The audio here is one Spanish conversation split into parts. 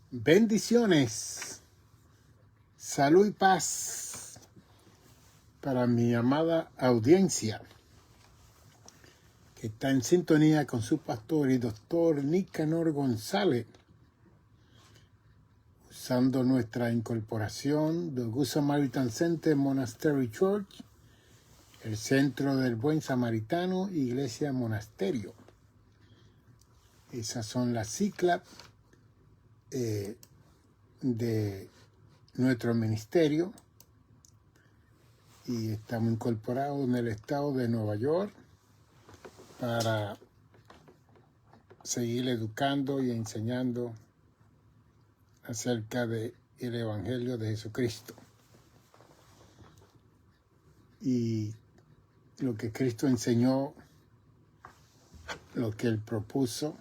Bendiciones, salud y paz para mi amada audiencia que está en sintonía con su pastor y doctor Nicanor González, usando nuestra incorporación de Good Samaritan Center Monastery Church, el Centro del Buen Samaritano, Iglesia Monasterio. Esas son las siglas de nuestro ministerio y estamos incorporados en el estado de Nueva York para seguir educando y enseñando acerca del Evangelio de Jesucristo y lo que Cristo enseñó, lo que Él propuso,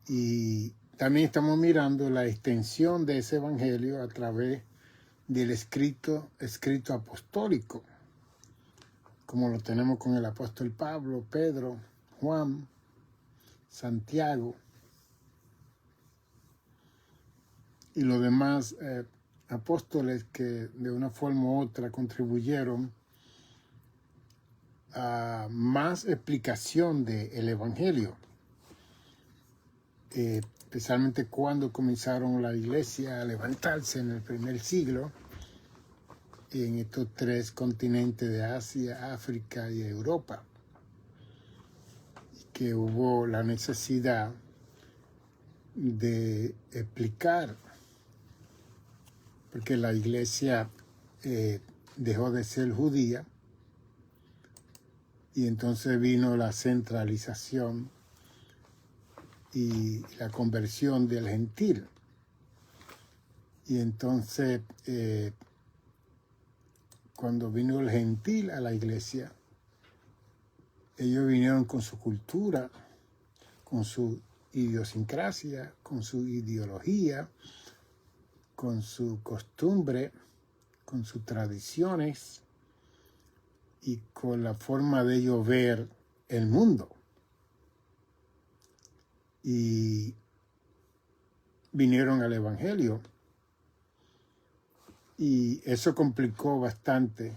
y también estamos mirando la extensión de ese Evangelio a través del escrito apostólico, como lo tenemos con el apóstol Pablo, Pedro, Juan, Santiago y los demás apóstoles que de una forma u otra contribuyeron a más explicación del Evangelio, especialmente cuando comenzaron la iglesia a levantarse en el primer siglo en estos tres continentes de Asia, África y Europa, que hubo la necesidad de explicar, porque la iglesia dejó de ser judía y entonces vino la centralización y la conversión del gentil. Y entonces, cuando vino el gentil a la iglesia, ellos vinieron con su cultura, con su idiosincrasia, con su ideología, con su costumbre, con sus tradiciones y con la forma de ellos ver el mundo. Y vinieron al Evangelio y eso complicó bastante,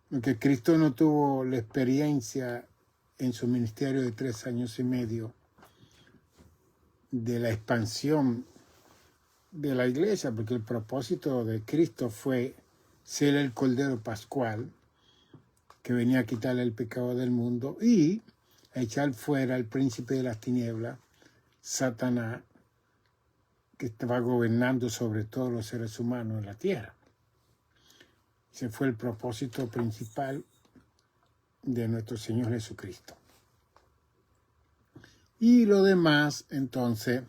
porque Cristo no tuvo la experiencia en su ministerio de 3 años y medio de la expansión de la iglesia, porque el propósito de Cristo fue ser el Cordero Pascual que venía a quitarle el pecado del mundo y a echar fuera al príncipe de las tinieblas, Satanás, que estaba gobernando sobre todos los seres humanos en la tierra. Ese fue el propósito principal de nuestro Señor Jesucristo. Y lo demás, entonces,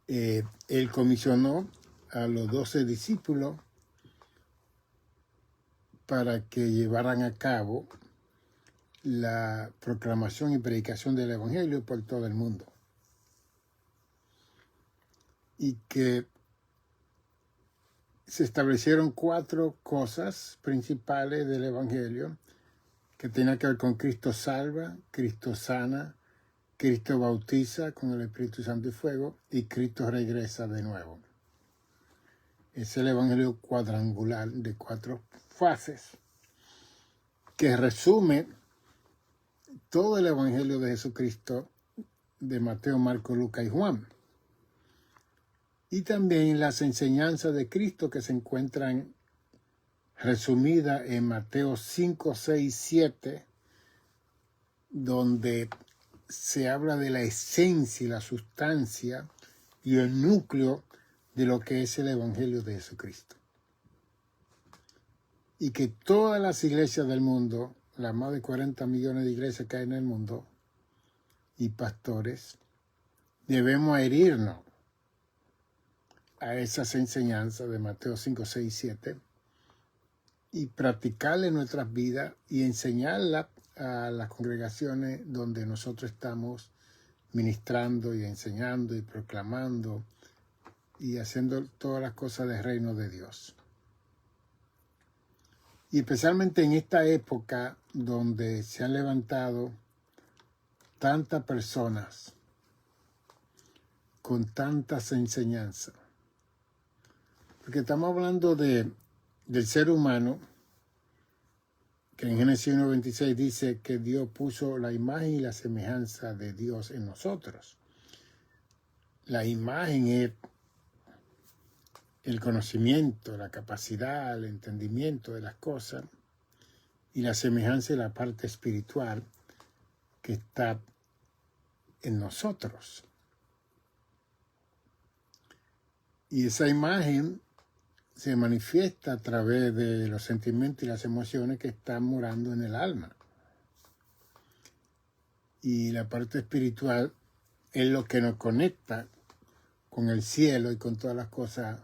Él comisionó a los 12 discípulos para que llevaran a cabo la proclamación y predicación del Evangelio por todo el mundo. Y que se establecieron 4 cosas principales del Evangelio que tenían que ver con Cristo salva, Cristo sana, Cristo bautiza con el Espíritu Santo y fuego y Cristo regresa de nuevo. Es el Evangelio cuadrangular de 4 fases que resume todo el Evangelio de Jesucristo de Mateo, Marcos, Lucas y Juan. Y también las enseñanzas de Cristo que se encuentran resumidas en Mateo 5, 6, 7, donde se habla de la esencia y la sustancia y el núcleo de lo que es el Evangelio de Jesucristo. Y que todas las iglesias del mundo, las más de 40 millones de iglesias que hay en el mundo, y pastores, debemos adherirnos a esas enseñanzas de Mateo 5, 6, 7 y practicarlas en nuestras vidas y enseñarlas a las congregaciones donde nosotros estamos ministrando y enseñando y proclamando y haciendo todas las cosas del reino de Dios. Y especialmente en esta época donde se han levantado tantas personas con tantas enseñanzas? Porque estamos hablando del ser humano, que en Génesis 1:26 dice que Dios puso la imagen y la semejanza de Dios en nosotros. La imagen es el conocimiento, la capacidad, el entendimiento de las cosas, y la semejanza es la parte espiritual que está en nosotros. Y esa imagen se manifiesta a través de los sentimientos y las emociones que están morando en el alma. Y la parte espiritual es lo que nos conecta con el cielo y con todas las cosas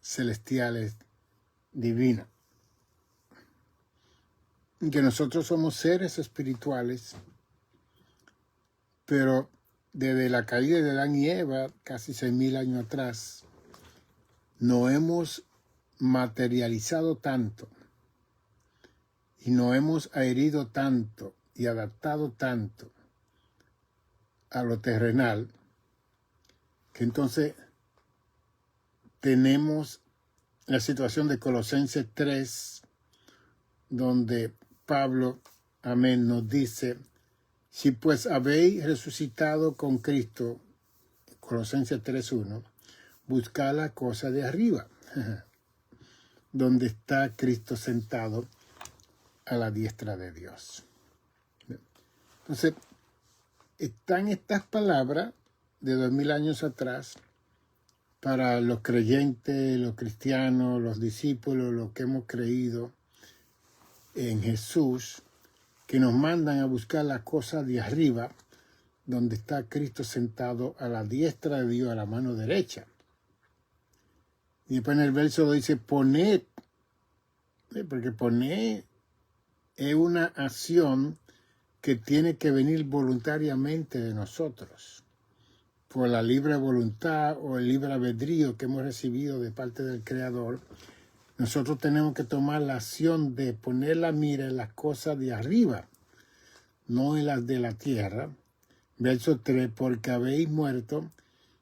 celestiales divinas. Y que nosotros somos seres espirituales, pero desde la caída de Adán y Eva, casi 6,000 años atrás, nos hemos materializado tanto y nos hemos adherido tanto y adaptado tanto a lo terrenal, que entonces tenemos la situación de Colosenses 3, donde Pablo, amén, nos dice: si pues habéis resucitado con Cristo, Colosenses 3:1, buscad la cosa de arriba, donde está Cristo sentado a la diestra de Dios. Entonces, están estas palabras de 2000 años atrás para los creyentes, los cristianos, los discípulos, los que hemos creído en Jesús, que nos mandan a buscar la cosa de arriba, donde está Cristo sentado a la diestra de Dios, a la mano derecha. Y después en el verso dice: poned, porque poner es una acción que tiene que venir voluntariamente de nosotros, por la libre voluntad o el libre albedrío que hemos recibido de parte del Creador. Nosotros tenemos que tomar la acción de poner la mira en las cosas de arriba, no en las de la tierra. Verso 3, porque habéis muerto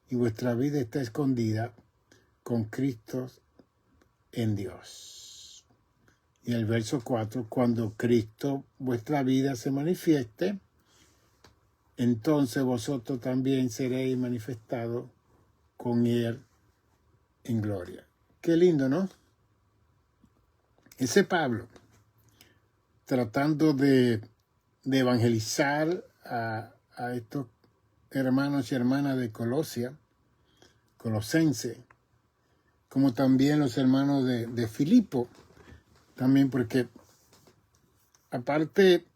y vuestra vida está escondida con Cristo en Dios. Y el verso 4, cuando Cristo, vuestra vida, se manifieste, entonces vosotros también seréis manifestados con Él en gloria. Qué lindo, ¿no? Ese Pablo, tratando de evangelizar a estos hermanos y hermanas de Colosense, como también los hermanos de Filipo, también porque aparte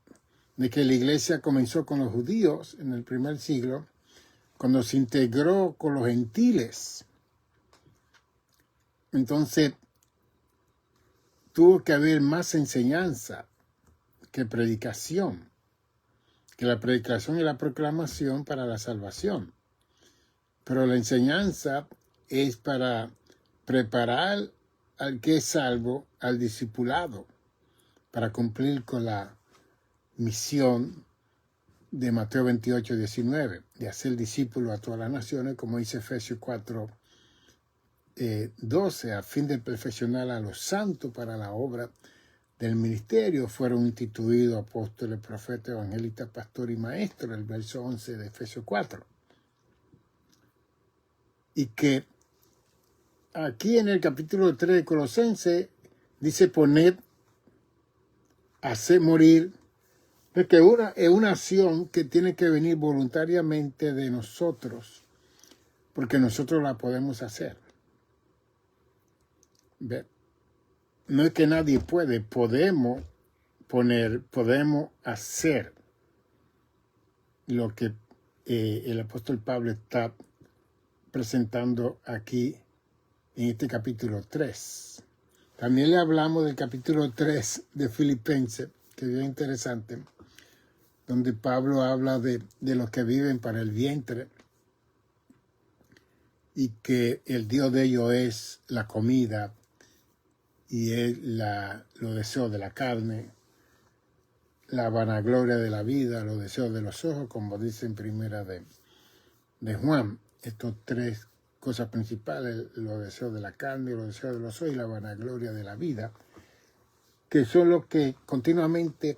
de que la iglesia comenzó con los judíos en el primer siglo, cuando se integró con los gentiles, entonces tuvo que haber más enseñanza que predicación, que la predicación y la proclamación para la salvación. Pero la enseñanza es para preparar al que es salvo, al discipulado, para cumplir con la misión de Mateo 28:19, de hacer discípulos a todas las naciones, como dice Efesios 4:12, a fin de perfeccionar a los santos para la obra del ministerio. Fueron instituidos apóstoles, profetas, evangelistas, pastores y maestros, el verso 11 de Efesios 4. Y que aquí en el capítulo 3 de Colosenses dice: poned, hacer morir, porque es una acción que tiene que venir voluntariamente de nosotros, porque nosotros la podemos hacer. ¿Ve? No es que nadie puede, podemos hacer lo que el apóstol Pablo está presentando aquí en este capítulo 3. También le hablamos del capítulo 3 de Filipenses, que es bien interesante, donde Pablo habla de los que viven para el vientre y que el Dios de ellos es la comida y es los deseos de la carne, la vanagloria de la vida, los deseos de los ojos, como dice en primera de Juan. estos tres cosas principales, los deseos de la carne, los deseos de los ojos y la vanagloria de la vida, que son los que continuamente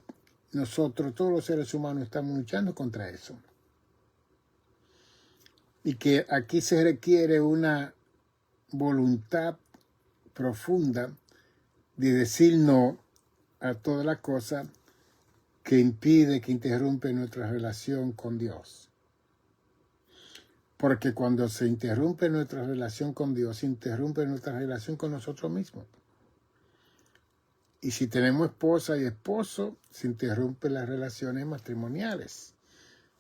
nosotros, todos los seres humanos, estamos luchando contra eso. Y que aquí se requiere una voluntad profunda de decir no a todas las cosas que impide, que interrumpe nuestra relación con Dios. Porque cuando se interrumpe nuestra relación con Dios, se interrumpe nuestra relación con nosotros mismos. Y si tenemos esposa y esposo, se interrumpen las relaciones matrimoniales.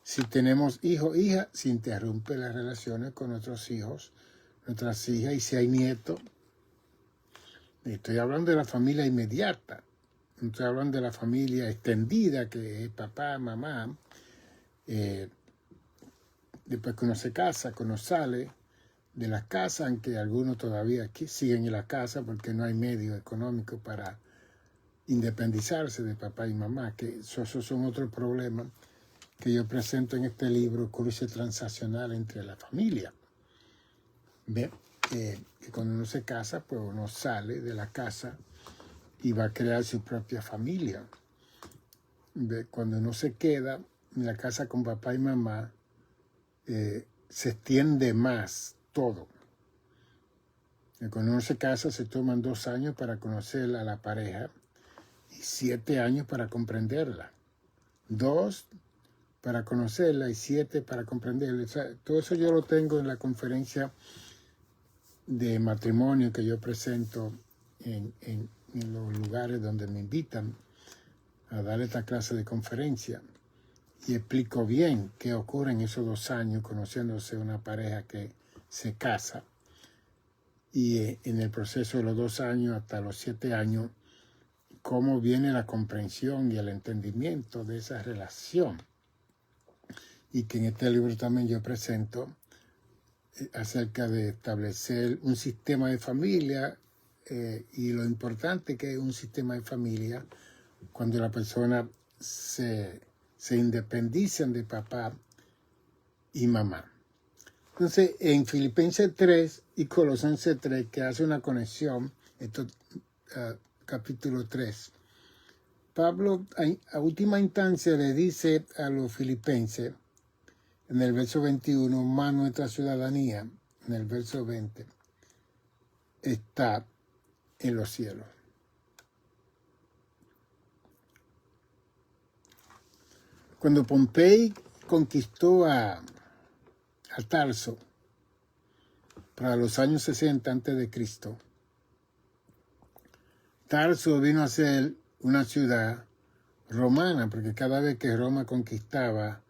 Si tenemos hijo, hija, se interrumpen las relaciones con nuestros hijos, nuestras hijas, y si hay nietos. Estoy hablando de la familia inmediata. No estoy hablando de la familia extendida, que es papá, mamá. Después que uno se casa, que uno sale de la casa, aunque algunos todavía aquí siguen en la casa porque no hay medio económico para independizarse de papá y mamá, que esos son otros problemas que yo presento en este libro, Cruce Transaccional entre la familia. ¿Ve? Que cuando uno se casa, pues uno sale de la casa y va a crear su propia familia. ¿Ve? Cuando uno se queda en la casa con papá y mamá, se extiende más todo. Cuando uno se casa, se toman 2 años para conocer a la pareja y 7 años para comprenderla. 2 para conocerla y 7 para comprenderla. O sea, todo eso yo lo tengo en la conferencia de matrimonio que yo presento en los lugares donde me invitan a dar esta clase de conferencia. Y explico bien qué ocurre en esos 2 años conociéndose una pareja que se casa. Y en el proceso de los 2 años hasta los 7 años, cómo viene la comprensión y el entendimiento de esa relación. Y que en este libro también yo presento acerca de establecer un sistema de familia y lo importante que es un sistema de familia cuando la persona se independizan de papá y mamá. Entonces, en Filipenses 3 y Colosenses 3, que hace una conexión, esto capítulo 3, Pablo a última instancia le dice a los filipenses, en el verso 21, más nuestra ciudadanía, en el verso 20, está en los cielos. Cuando Pompey conquistó a Tarso para los años 60 a.C., Tarso vino a ser una ciudad romana, porque cada vez que Roma conquistaba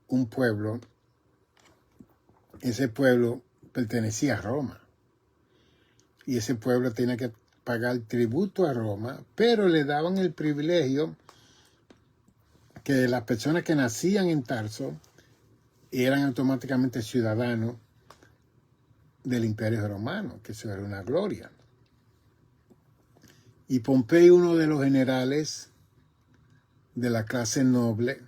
un pueblo, ese pueblo pertenecía a Roma. Y ese pueblo tenía que pagar tributo a Roma, pero le daban el privilegio que las personas que nacían en Tarso eran automáticamente ciudadanos del Imperio Romano, que eso era una gloria. Y Pompey, uno de los generales de la clase noble,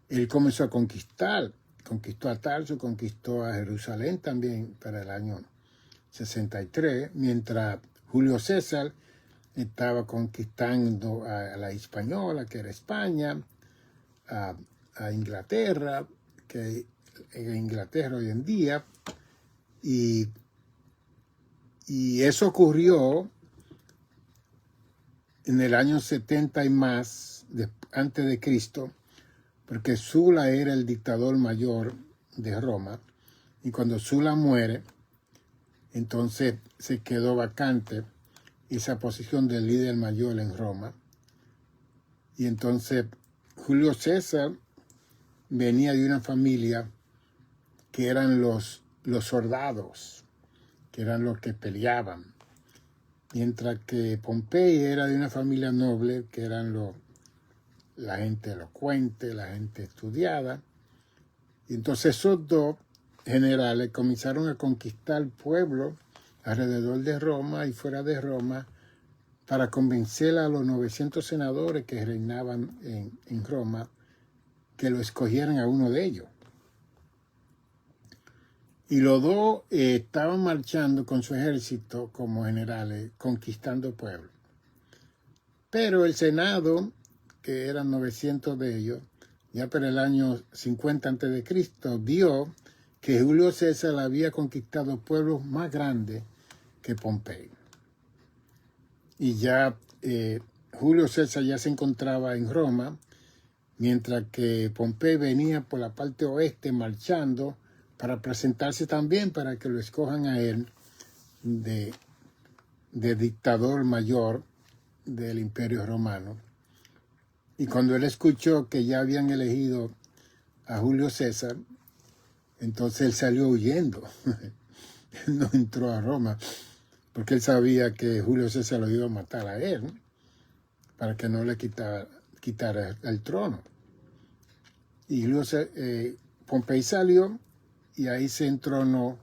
él comenzó a conquistó a Tarso, conquistó a Jerusalén también para el año 63, mientras Julio César estaba conquistando a la Hispaniola, que era España, a Inglaterra, que es Inglaterra hoy en día, y eso ocurrió en el año 70 y más, antes de Cristo, porque Sula era el dictador mayor de Roma, y cuando Sula muere, entonces se quedó vacante esa posición del líder mayor en Roma. Y entonces Julio César venía de una familia que eran los soldados, que eran los que peleaban. Mientras que Pompey era de una familia noble, que eran la gente elocuente, la gente estudiada. Y entonces esos dos generales comenzaron a conquistar pueblos alrededor de Roma y fuera de Roma para convencer a los 900 senadores que reinaban en Roma que lo escogieran a uno de ellos. Y los dos estaban marchando con su ejército como generales, conquistando pueblos. Pero el Senado, que eran 900 de ellos, ya para el año 50 a.C., vio que Julio César había conquistado pueblos más grandes que Pompeyo. Y ya Julio César ya se encontraba en Roma, mientras que Pompeyo venía por la parte oeste marchando para presentarse también para que lo escojan a él de dictador mayor del Imperio Romano. Y cuando él escuchó que ya habían elegido a Julio César, entonces él salió huyendo. No entró a Roma, porque él sabía que Julio César lo iba a matar a él, para que no le quitara el trono. Y Pompeyo salió, y ahí se entronó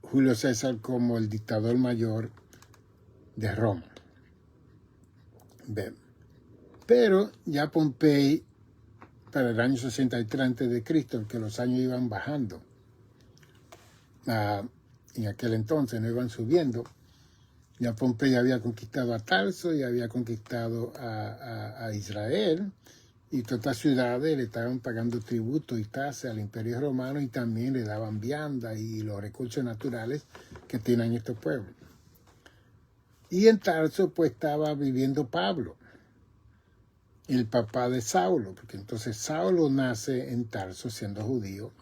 Julio César como el dictador mayor de Roma. Bien. Pero ya Pompeyo, para el año 63 a.C., que los años iban bajando, en aquel entonces no iban subiendo, ya Pompeyo había conquistado a Tarso y había conquistado a Israel, y todas estas ciudades le estaban pagando tributo y tasas al Imperio Romano, y también le daban vianda y los recursos naturales que tienen estos pueblos. Y en Tarso pues estaba viviendo Pablo, el papá de Saulo, porque entonces Saulo nace en Tarso siendo judío,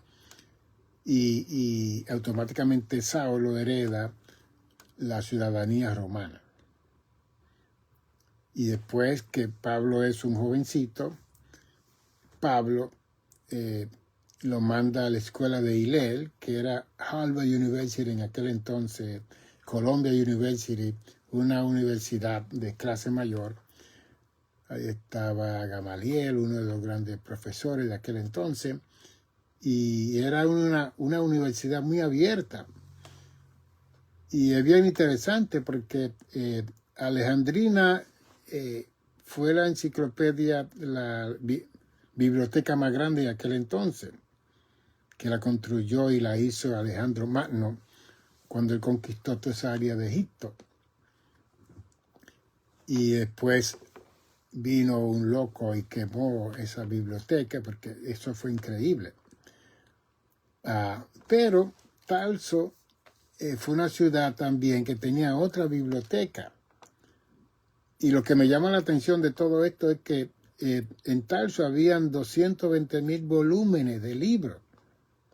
y automáticamente Saulo hereda la ciudadanía romana. Y después que Pablo es un jovencito, Pablo lo manda a la escuela de Hillel, que era Harvard University en aquel entonces, Columbia University, una universidad de clase mayor. Ahí estaba Gamaliel, uno de los grandes profesores de aquel entonces, y era una universidad muy abierta. Y es bien interesante porque Alejandrina fue la enciclopedia, la biblioteca más grande de aquel entonces, que la construyó y la hizo Alejandro Magno cuando él conquistó toda esa área de Egipto. Y después vino un loco y quemó esa biblioteca, porque eso fue increíble. Pero Tarso fue una ciudad también que tenía otra biblioteca. Y lo que me llama la atención de todo esto es que en Tarso habían 220,000 volúmenes de libros.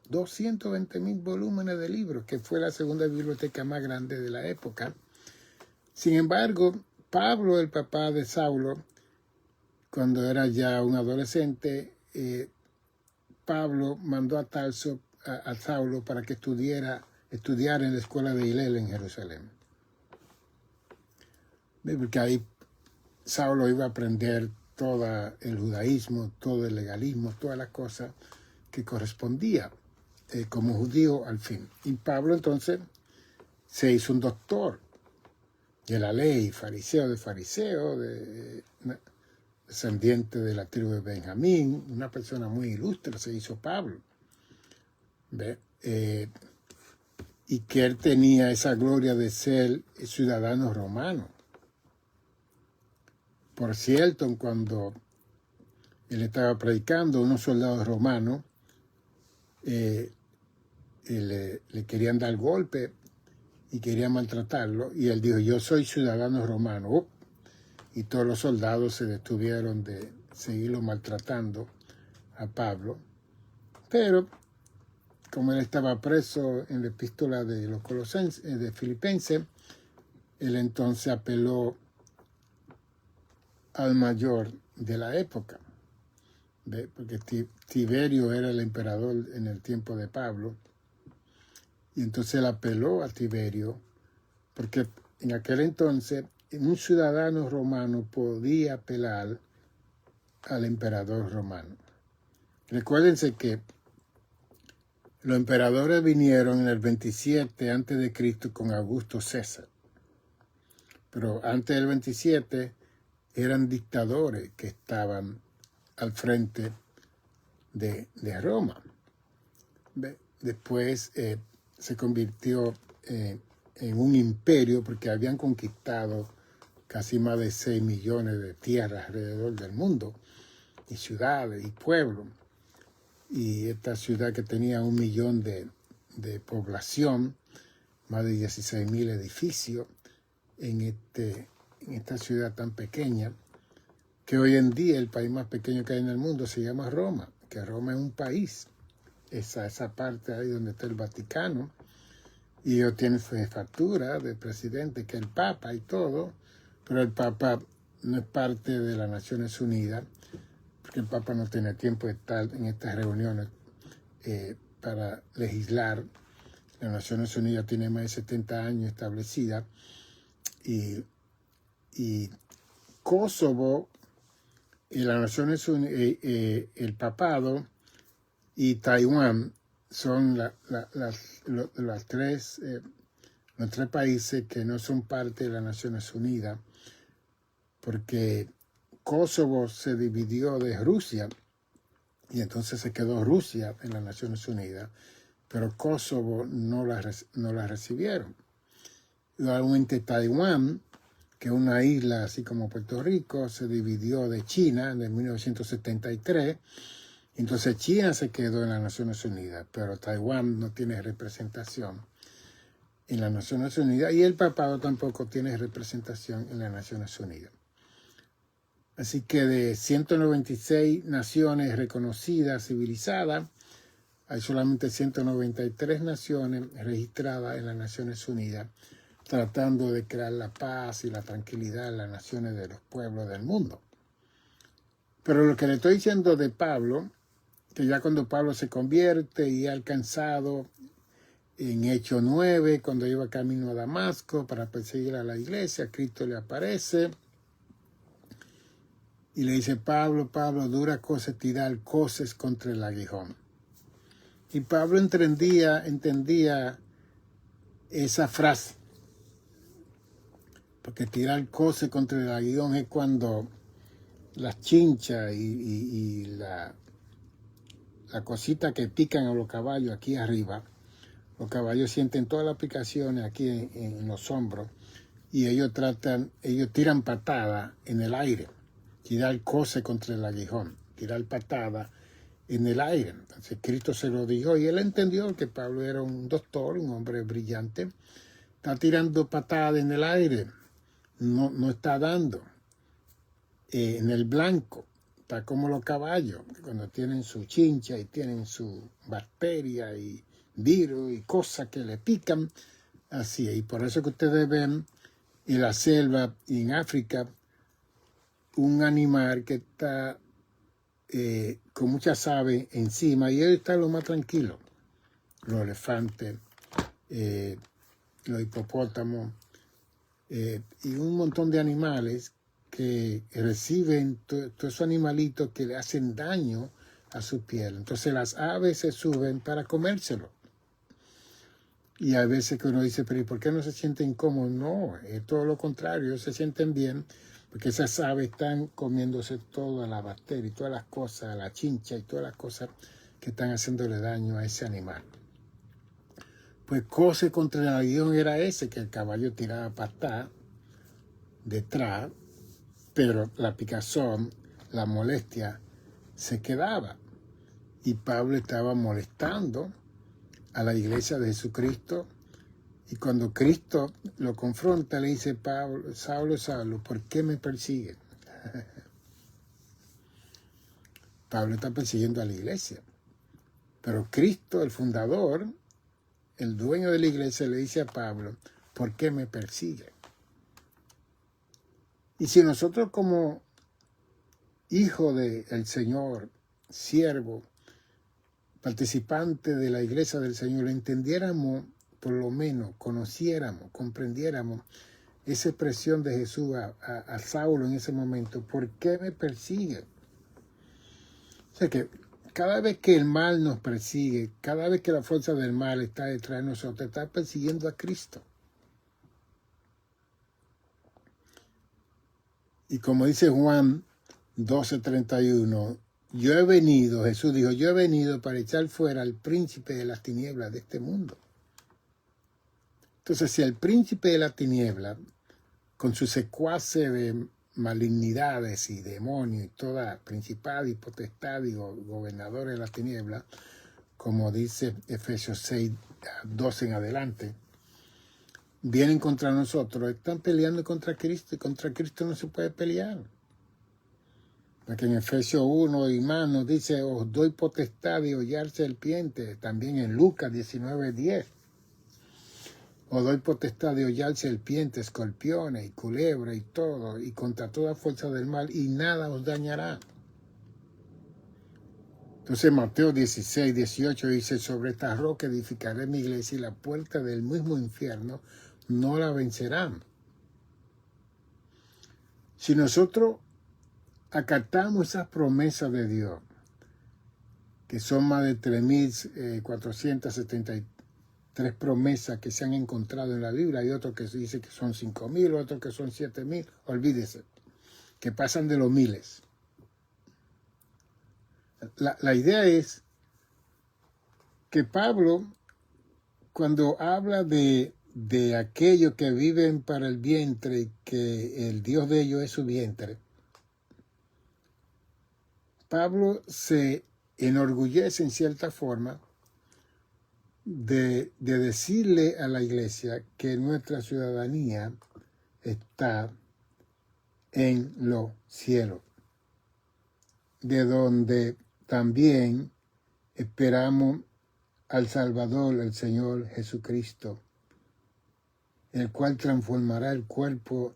220,000 volúmenes de libros, que fue la segunda biblioteca más grande de la época. Sin embargo, Pablo, el papá de Saulo, cuando era ya un adolescente, Pablo mandó a Tarso a Saulo para que estudiara en la escuela de Hillel en Jerusalén. Porque ahí Saulo iba a aprender todo el judaísmo, todo el legalismo, todas las cosas que correspondía como judío al fin. Y Pablo entonces se hizo un doctor de la ley, fariseo, descendiente de la tribu de Benjamín, una persona muy ilustre se hizo Pablo. Y que él tenía esa gloria de ser ciudadano romano. Por cierto, cuando él estaba predicando, unos soldados romanos le querían dar golpe y querían maltratarlo, y él dijo: yo soy ciudadano romano. Y todos los soldados se detuvieron de seguirlo maltratando a Pablo. Pero como él estaba preso en la epístola de los Colosenses, de Filipenses, él entonces apeló al mayor de la época, porque Tiberio era el emperador en el tiempo de Pablo, y entonces él apeló a Tiberio, porque en aquel entonces un ciudadano romano podía apelar al emperador romano. Recuérdense que los emperadores vinieron en el 27 a.C. con Augusto César, pero antes del 27 eran dictadores que estaban al frente de Roma. después se convirtió en un imperio porque habían conquistado casi más de 6 millones de tierras alrededor del mundo, y ciudades y pueblos. Y esta ciudad que tenía 1 millón de población, más de 16.000 edificios en esta ciudad tan pequeña, que hoy en día el país más pequeño que hay en el mundo se llama Roma, que Roma es un país. Esa parte ahí donde está el Vaticano, y ellos tienen su jefatura de presidente, que es el Papa y todo, pero el Papa no es parte de las Naciones Unidas, porque el Papa no tiene tiempo de estar en estas reuniones para legislar. Las Naciones Unidas tiene más de 70 años establecida, y Kosovo y las Naciones Unidas, el papado y Taiwán son los tres países que no son parte de las Naciones Unidas, porque Kosovo se dividió de Rusia y entonces se quedó Rusia en las Naciones Unidas, pero Kosovo no la recibieron. Igualmente Taiwán, que es una isla así como Puerto Rico, se dividió de China en 1973. Entonces China se quedó en las Naciones Unidas, pero Taiwán no tiene representación en las Naciones Unidas, y el papado tampoco tiene representación en las Naciones Unidas. Así que de 196 naciones reconocidas, civilizadas, hay solamente 193 naciones registradas en las Naciones Unidas, tratando de crear la paz y la tranquilidad en las naciones de los pueblos del mundo. Pero lo que le estoy diciendo de Pablo, que ya cuando Pablo se convierte y ha alcanzado en Hechos 9, cuando iba camino a Damasco para perseguir a la iglesia, Cristo le aparece y le dice: Pablo, Pablo, dura cosa tirar coces contra el aguijón. Y Pablo entendía esa frase, porque tirar coces contra el aguijón es cuando las chinchas y la cosita que pican a los caballos aquí arriba, los caballos sienten todas las aplicaciones aquí en los hombros, y ellos tiran patadas en el aire, tirar coces contra el aguijón, tirar patadas en el aire. Entonces Cristo se lo dijo y él entendió que Pablo era un doctor, un hombre brillante. Está tirando patadas en el aire, no está dando en el blanco. Está como los caballos, cuando tienen su chincha y tienen su bacteria y virus y cosas que le pican, así. Y por eso que ustedes ven en la selva y en África un animal que está con muchas aves encima, y él está lo más tranquilo. Los elefantes, los hipopótamos y un montón de animales que reciben todos esos animalitos que le hacen daño a su piel. Entonces las aves se suben para comérselo. Y hay veces que uno dice: pero ¿y por qué no se sienten cómodos? No, es todo lo contrario, ellos se sienten bien, porque esas aves están comiéndose toda la bacteria y todas las cosas, la chincha y todas las cosas que están haciéndole daño a ese animal. Pues coce contra el aguijón era ese, que el caballo tiraba patada detrás, pero la picazón, la molestia, se quedaba. Y Pablo estaba molestando a la iglesia de Jesucristo, y cuando Cristo lo confronta, le dice: Pablo, Saulo, Saulo, ¿por qué me persigues? Pablo está persiguiendo a la iglesia, pero Cristo, el fundador, el dueño de la iglesia, le dice a Pablo: ¿por qué me persigues? Y si nosotros, como hijo del Señor, siervo, participante de la iglesia del Señor, entendiéramos, por lo menos conociéramos, comprendiéramos esa expresión de Jesús a Saulo en ese momento: ¿por qué me persigue? O sea que cada vez que el mal nos persigue, cada vez que la fuerza del mal está detrás de nosotros, está persiguiendo a Cristo. Y como dice Juan 12:31, yo he venido, Jesús dijo, yo he venido para echar fuera al príncipe de las tinieblas de este mundo. Entonces, si el príncipe de la tiniebla, con su secuace de malignidades y demonios y toda principado y potestad y gobernador de la tiniebla, como dice Efesios 6, 12 en adelante, vienen contra nosotros, están peleando contra Cristo, y contra Cristo no se puede pelear. Porque en Efesios 1 y más nos dice, os doy potestad de hollar serpientes, también en Lucas 19, 10. Os doy potestad de hollar serpientes, escorpiones y culebras y todo, y contra toda fuerza del mal, y nada os dañará. Entonces Mateo 16, 18 dice, sobre esta roca edificaré mi iglesia y la puerta del mismo infierno no la vencerán. Si nosotros acatamos esas promesas de Dios, que son más de 3.473 promesas que se han encontrado en la Biblia, hay otros que dicen que son 5.000, otros que son 7.000, olvídese, que pasan de los miles. La idea es que Pablo, cuando habla de aquellos que viven para el vientre y que el Dios de ellos es su vientre, Pablo se enorgullece en cierta forma de decirle a la iglesia que nuestra ciudadanía está en los cielos, de donde también esperamos al Salvador, el Señor Jesucristo, el cual transformará el cuerpo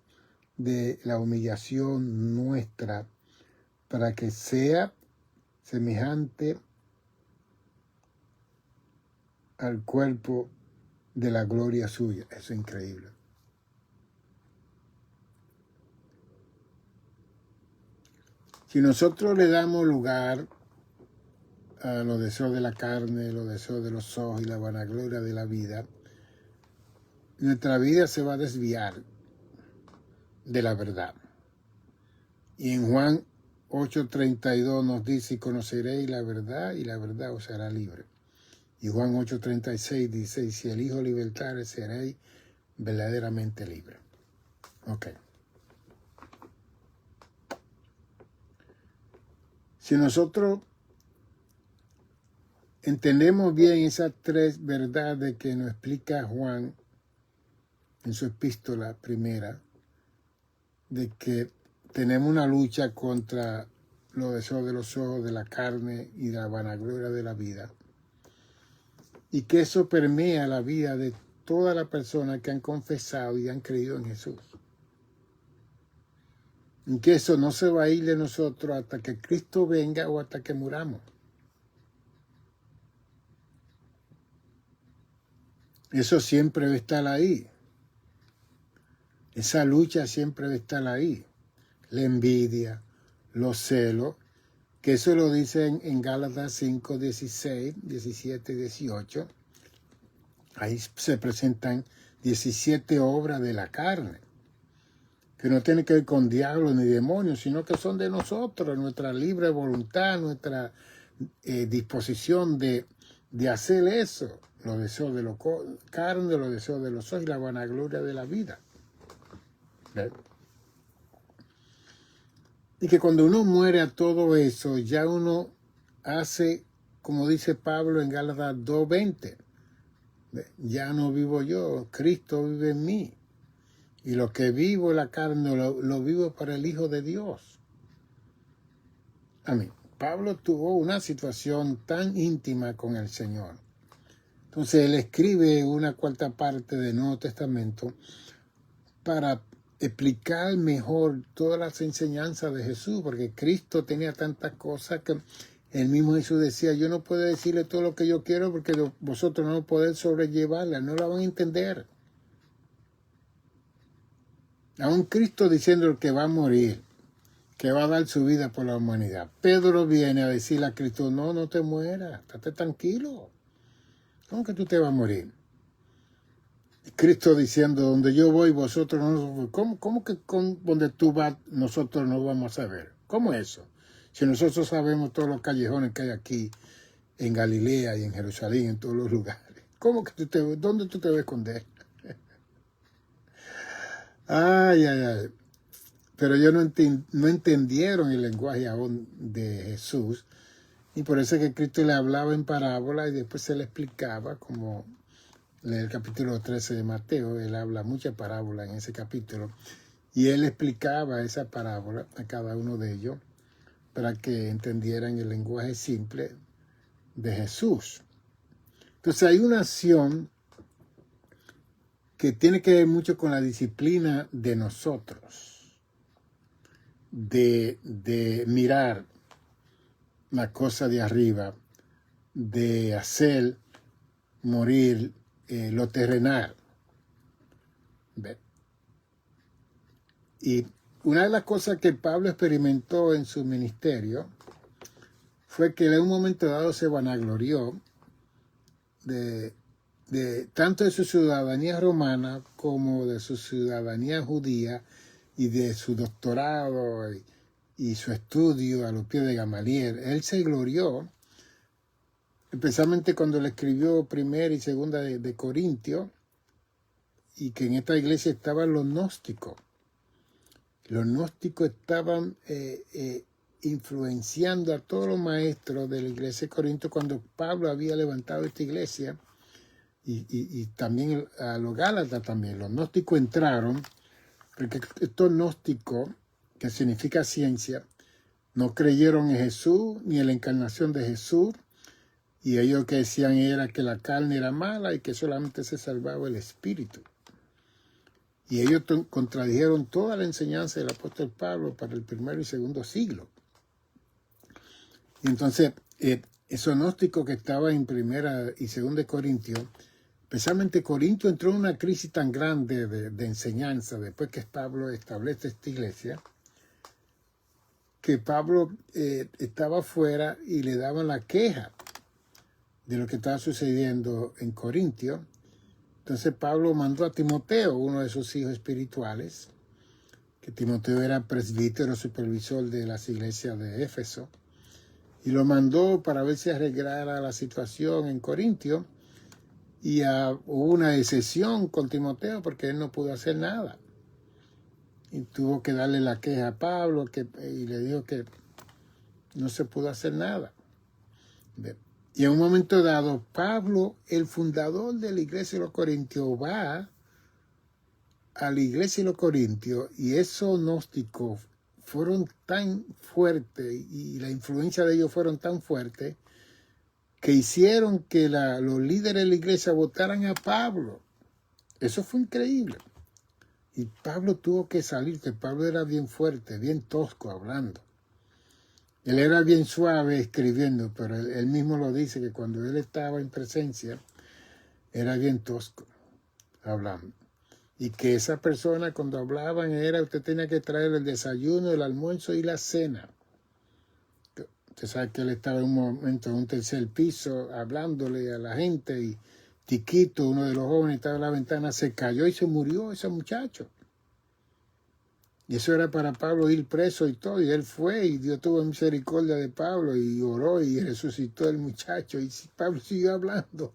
de la humillación nuestra para que sea semejante al cuerpo de la gloria suya. Eso es increíble. Si nosotros le damos lugar a los deseos de la carne, los deseos de los ojos y la vanagloria de la vida, nuestra vida se va a desviar de la verdad. Y en Juan 8:32 nos dice, conoceréis la verdad y la verdad os hará libre. Y Juan 8:36 dice, si el Hijo libertare, seréis verdaderamente libres. Ok. Si nosotros entendemos bien esas tres verdades que nos explica Juan en su epístola primera, de que tenemos una lucha contra los deseos de los ojos, de la carne y de la vanagloria de la vida, y que eso permea la vida de todas las personas que han confesado y han creído en Jesús. Y que eso no se va a ir de nosotros hasta que Cristo venga o hasta que muramos. Eso siempre va a estar ahí. Esa lucha siempre va a estar ahí. La envidia, los celos, que eso lo dicen en Gálatas 5, 16, 17 y 18. Ahí se presentan 17 obras de la carne, que no tienen que ver con diablos ni demonios, sino que son de nosotros, nuestra libre voluntad, nuestra disposición de hacer eso, los deseos de la carne, los deseos de los ojos y la vanagloria de la vida. ¿Ves? Y que cuando uno muere a todo eso, ya uno hace, como dice Pablo en Gálatas 2:20, ya no vivo yo, Cristo vive en mí. Y lo que vivo en la carne lo vivo para el Hijo de Dios. Amén. Pablo tuvo una situación tan íntima con el Señor. Entonces él escribe una cuarta parte del Nuevo Testamento para explicar mejor todas las enseñanzas de Jesús, porque Cristo tenía tantas cosas que el mismo Jesús decía, yo no puedo decirle todo lo que yo quiero porque vosotros no podéis sobrellevarla, no la van a entender. Aún Cristo diciendo que va a morir, que va a dar su vida por la humanidad. Pedro viene a decirle a Cristo, no te mueras, estate tranquilo. ¿Cómo que tú te vas a morir? Cristo diciendo, donde yo voy, vosotros no. ¿Cómo que donde tú vas, nosotros no vamos a ver? ¿Cómo es eso? Si nosotros sabemos todos los callejones que hay aquí en Galilea y en Jerusalén, en todos los lugares, ¿cómo que dónde tú te vas a esconder? Ay, ay, ay. Pero ellos no entendieron el lenguaje aún de Jesús, y por eso es que Cristo le hablaba en parábola y después se le explicaba, como en el capítulo 13 de Mateo. Él habla muchas parábolas en ese capítulo, y él explicaba esa parábola a cada uno de ellos para que entendieran el lenguaje simple de Jesús. Entonces hay una acción que tiene que ver mucho con la disciplina de nosotros, de mirar la cosa de arriba, de hacer morir lo terrenal. ¿Ve? Y una de las cosas que Pablo experimentó en su ministerio fue que en un momento dado se vanaglorió de tanto de su ciudadanía romana como de su ciudadanía judía y de su doctorado y su estudio a los pies de Gamaliel. Él se glorió, especialmente cuando le escribió primera y segunda de Corintios, y que en esta iglesia estaban los gnósticos. Los gnósticos estaban influenciando a todos los maestros de la iglesia de Corinto cuando Pablo había levantado esta iglesia, y también a los Gálatas también. Los gnósticos entraron, porque estos gnósticos, que significa ciencia, no creyeron en Jesús ni en la encarnación de Jesús, y ellos que decían era que la carne era mala y que solamente se salvaba el espíritu. Y ellos contradijeron toda la enseñanza del apóstol Pablo para el primero y segundo siglo. Y entonces, esos gnósticos que estaban en primera y segunda de Corintios, especialmente Corinto entró en una crisis tan grande de enseñanza después que Pablo establece esta iglesia, que Pablo estaba afuera y le daban la queja de lo que estaba sucediendo en Corintio. Entonces Pablo mandó a Timoteo, uno de sus hijos espirituales, que Timoteo era presbítero, supervisor de las iglesias de Éfeso, y lo mandó para ver si arreglara la situación en Corintio. Y hubo una excepción con Timoteo porque él no pudo hacer nada. Y tuvo que darle la queja a Pablo y le dijo que no se pudo hacer nada. Y en un momento dado, Pablo, el fundador de la iglesia de los Corintios, va a la iglesia de los Corintios, y esos gnósticos fueron tan fuertes y la influencia de ellos fueron tan fuertes que hicieron que los líderes de la iglesia votaran a Pablo. Eso fue increíble. Y Pablo tuvo que salir, que Pablo era bien fuerte, bien tosco hablando. Él era bien suave escribiendo, pero él mismo lo dice, que cuando él estaba en presencia, era bien tosco hablando. Y que esa persona cuando hablaban usted tenía que traer el desayuno, el almuerzo y la cena. Usted sabe que él estaba en un momento en un tercer piso hablándole a la gente, y Tiquito, uno de los jóvenes, estaba en la ventana, se cayó y se murió ese muchacho. Y eso era para Pablo ir preso y todo, y él fue, y Dios tuvo misericordia de Pablo, y oró, y resucitó el muchacho, y Pablo siguió hablando.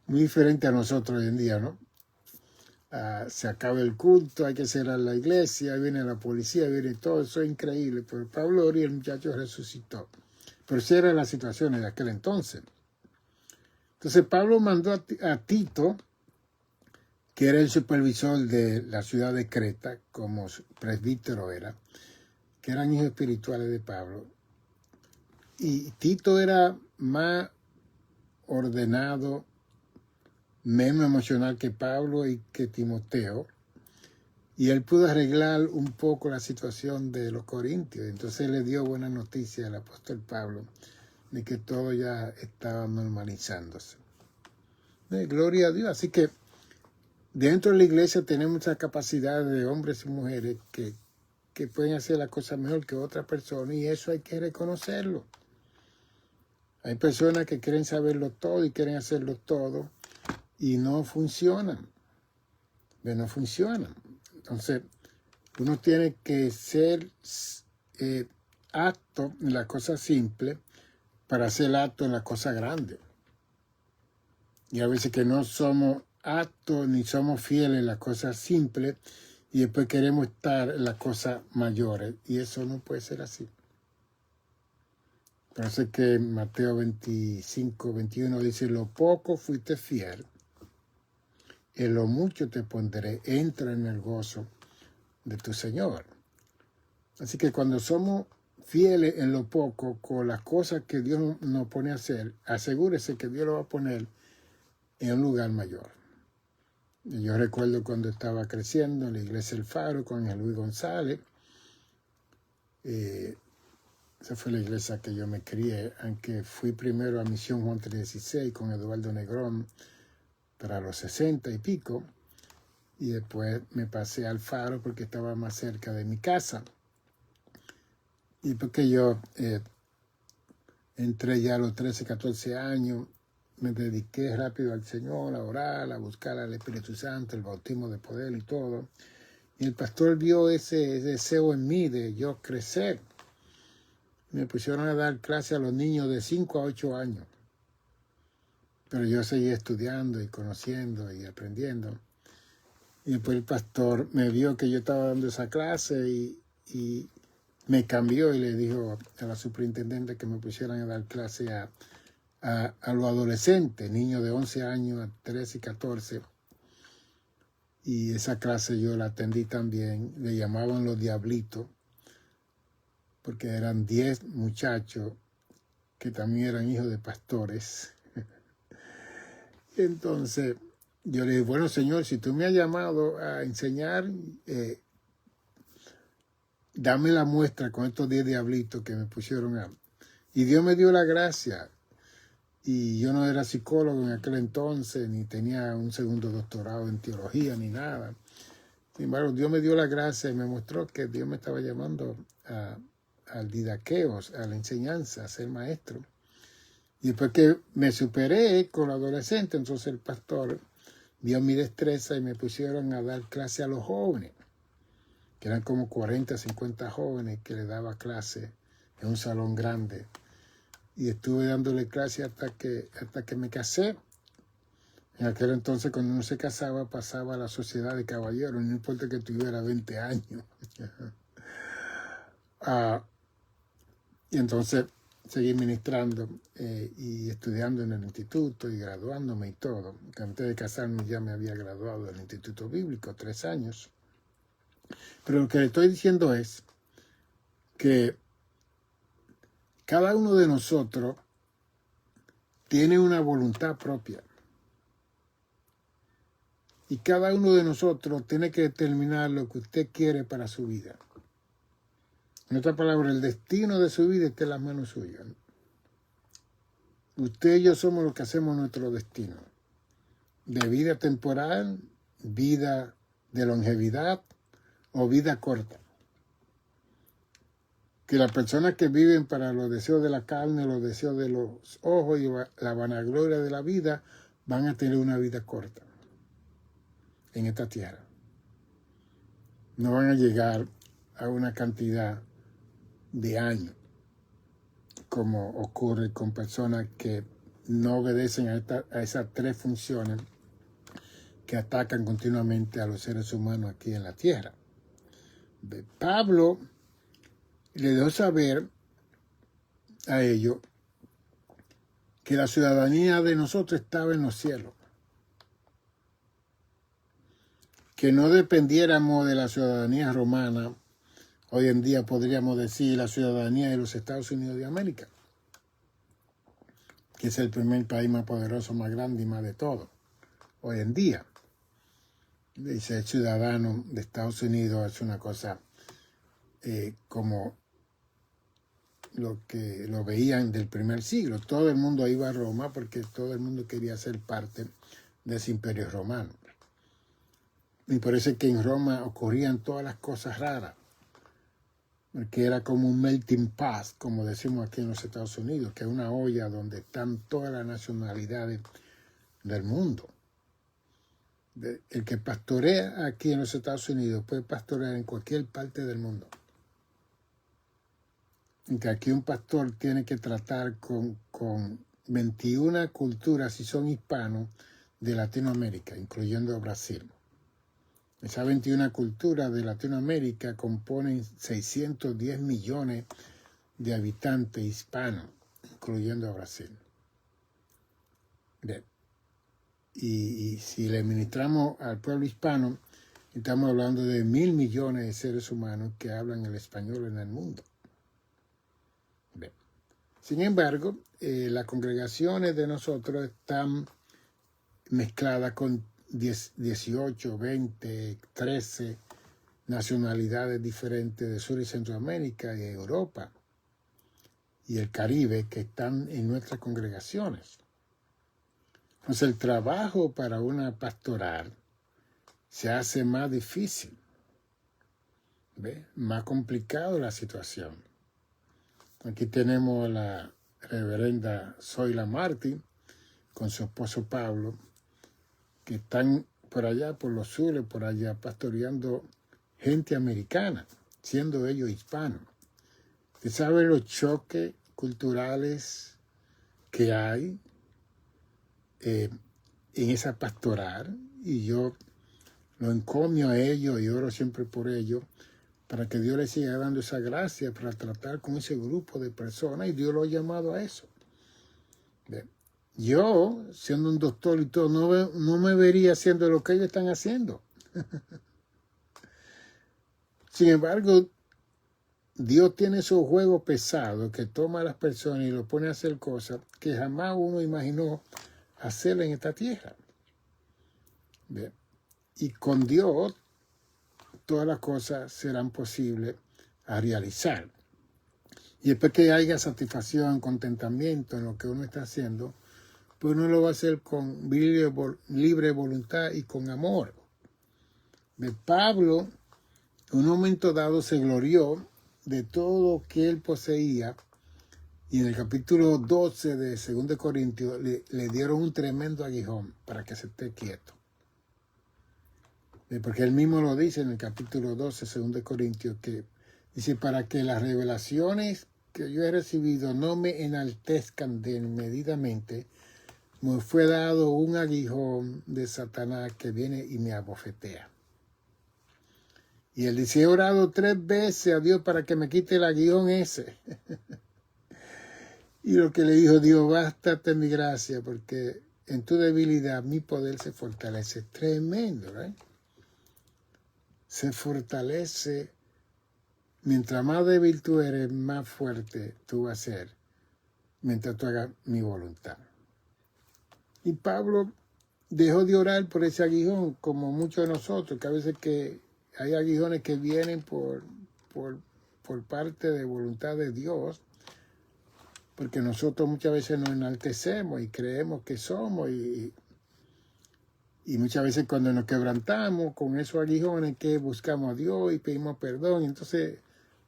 Muy diferente a nosotros hoy en día, ¿no? Se acaba el culto, hay que cerrar la iglesia, viene la policía, viene todo, eso es increíble. Pero Pablo oró y el muchacho resucitó. Pero esa era la situación de aquel entonces. Entonces Pablo mandó a Tito, que era el supervisor de la ciudad de Creta, como presbítero era, que eran hijos espirituales de Pablo. Y Tito era más ordenado, menos emocional que Pablo y que Timoteo, y él pudo arreglar un poco la situación de los corintios. Entonces le dio buena noticia al apóstol Pablo de que todo ya estaba normalizándose. Gloria a Dios. Así que dentro de la iglesia tenemos esa capacidad de hombres y mujeres que pueden hacer las cosas mejor que otras personas, y eso hay que reconocerlo. Hay personas que quieren saberlo todo y quieren hacerlo todo, y no funcionan. No funcionan. Entonces, uno tiene que ser aptos en la cosa simple para ser aptos en la cosa grande. Y a veces que no somos aptos ni somos fieles en las cosas simples y después queremos estar en las cosas mayores. Y eso no puede ser así. Por eso es que Mateo 25, 21 dice, lo poco fuiste fiel, en lo mucho te pondré, entra en el gozo de tu Señor. Así que cuando somos fieles en lo poco, con las cosas que Dios nos pone a hacer, asegúrese que Dios lo va a poner en un lugar mayor. Yo recuerdo cuando estaba creciendo en la iglesia El Faro con el Luis González, esa fue la iglesia que yo me crié, aunque fui primero a Misión Juan 316 con Eduardo Negrón para los 60 y pico, y después me pasé al Faro porque estaba más cerca de mi casa. Y porque yo entré ya a los 13, 14 años, me dediqué rápido al Señor, a orar, a buscar al Espíritu Santo, el bautismo de poder y todo. Y el pastor vio ese deseo en mí de yo crecer. Me pusieron a dar clase a los niños de 5 a 8 años. Pero yo seguí estudiando y conociendo y aprendiendo. Y después el pastor me vio que yo estaba dando esa clase y me cambió y le dijo a la superintendente que me pusieran a dar clase a los adolescentes, niños de 11 años a 13 y 14. Y esa clase yo la atendí también. Le llamaban los diablitos, porque eran 10 muchachos que también eran hijos de pastores. Entonces yo le dije, bueno, Señor, si tú me has llamado a enseñar, dame la muestra con estos 10 diablitos que me pusieron a... Y Dios me dio la gracia. Y yo no era psicólogo en aquel entonces, ni tenía un segundo doctorado en teología, ni nada. Sin embargo, Dios me dio la gracia y me mostró que Dios me estaba llamando al didaqueo, a la enseñanza, a ser maestro. Y después que me superé con los adolescentes, entonces el pastor vio mi destreza y me pusieron a dar clase a los jóvenes, que eran como 40, 50 jóvenes que le daba clase en un salón grande. Y estuve dándole clase hasta que me casé. En aquel entonces, cuando uno se casaba, pasaba a la sociedad de caballeros, no importa que tuviera 20 años. Y entonces seguí ministrando y estudiando en el instituto y graduándome y todo. Antes de casarme ya me había graduado del Instituto Bíblico, 3 años. Pero lo que le estoy diciendo es que cada uno de nosotros tiene una voluntad propia. Y cada uno de nosotros tiene que determinar lo que usted quiere para su vida. En otras palabras, el destino de su vida está en las manos suyas. Usted y yo somos los que hacemos nuestro destino. De vida temporal, vida de longevidad o vida corta. Que las personas que viven para los deseos de la carne, los deseos de los ojos y la vanagloria de la vida, van a tener una vida corta en esta tierra. No van a llegar a una cantidad de años, como ocurre con personas que no obedecen a esas 3 funciones que atacan continuamente a los seres humanos aquí en la tierra. Pablo le dejó saber a ellos que la ciudadanía de nosotros estaba en los cielos. Que no dependiéramos de la ciudadanía romana. Hoy en día podríamos decir la ciudadanía de los Estados Unidos de América, que es el primer país más poderoso, más grande y más de todo. Hoy en día, ser ciudadano de Estados Unidos es una cosa como lo que lo veían del primer siglo. Todo el mundo iba a Roma porque todo el mundo quería ser parte de ese imperio romano. Y por eso es que en Roma ocurrían todas las cosas raras. Porque era como un melting pot, como decimos aquí en los Estados Unidos, que es una olla donde están todas las nacionalidades del mundo. El que pastorea aquí en los Estados Unidos puede pastorear en cualquier parte del mundo. que aquí un pastor tiene que tratar con 21 culturas, si son hispanos, de Latinoamérica, incluyendo Brasil. Esas 21 culturas de Latinoamérica componen 610 millones de habitantes hispanos, incluyendo a Brasil. Bien. Y si le ministramos al pueblo hispano, estamos hablando de 1.000 millones de seres humanos que hablan el español en el mundo. Bien. Sin embargo, las congregaciones de nosotros están mezcladas con 18, 20, 13 nacionalidades diferentes de Sur y Centroamérica y Europa y el Caribe que están en nuestras congregaciones. Entonces el trabajo para una pastoral se hace más difícil, ¿ve? Más complicado la situación. Aquí tenemos a la reverenda Zoila Martin con su esposo Pablo, que están por allá, por los sures, por allá, pastoreando gente americana, siendo ellos hispanos. ¿Usted sabe los choques culturales que hay en esa pastoral? Y yo lo encomio a ellos y oro siempre por ellos, para que Dios les siga dando esa gracia para tratar con ese grupo de personas, y Dios lo ha llamado a eso. Bien. Yo, siendo un doctor y todo, no me vería haciendo lo que ellos están haciendo. Sin embargo, Dios tiene esos juegos pesados que toma a las personas y los pone a hacer cosas que jamás uno imaginó hacer en esta tierra. Bien. Y con Dios todas las cosas serán posibles a realizar. Y después que haya satisfacción, contentamiento en lo que uno está haciendo, pues uno lo va a hacer con libre voluntad y con amor. De Pablo, en un momento dado, se glorió de todo lo que él poseía, y en el capítulo 12 de 2 Corintios le dieron un tremendo aguijón para que se esté quieto. Porque él mismo lo dice en el capítulo 12, 2 Corintios, que dice, para que las revelaciones que yo he recibido no me enaltezcan desmedidamente, me fue dado un aguijón de Satanás que viene y me abofetea. Y él dice, he orado 3 veces a Dios para que me quite el aguijón ese. Y lo que le dijo Dios, bástate mi gracia, porque en tu debilidad mi poder se fortalece. Tremendo, ¿eh? Se fortalece. Mientras más débil tú eres, más fuerte tú vas a ser, mientras tú hagas mi voluntad. Y Pablo dejó de orar por ese aguijón, como muchos de nosotros, que a veces que hay aguijones que vienen por parte de voluntad de Dios, porque nosotros muchas veces nos enaltecemos y creemos que somos, y muchas veces cuando nos quebrantamos con esos aguijones, que buscamos a Dios y pedimos perdón, entonces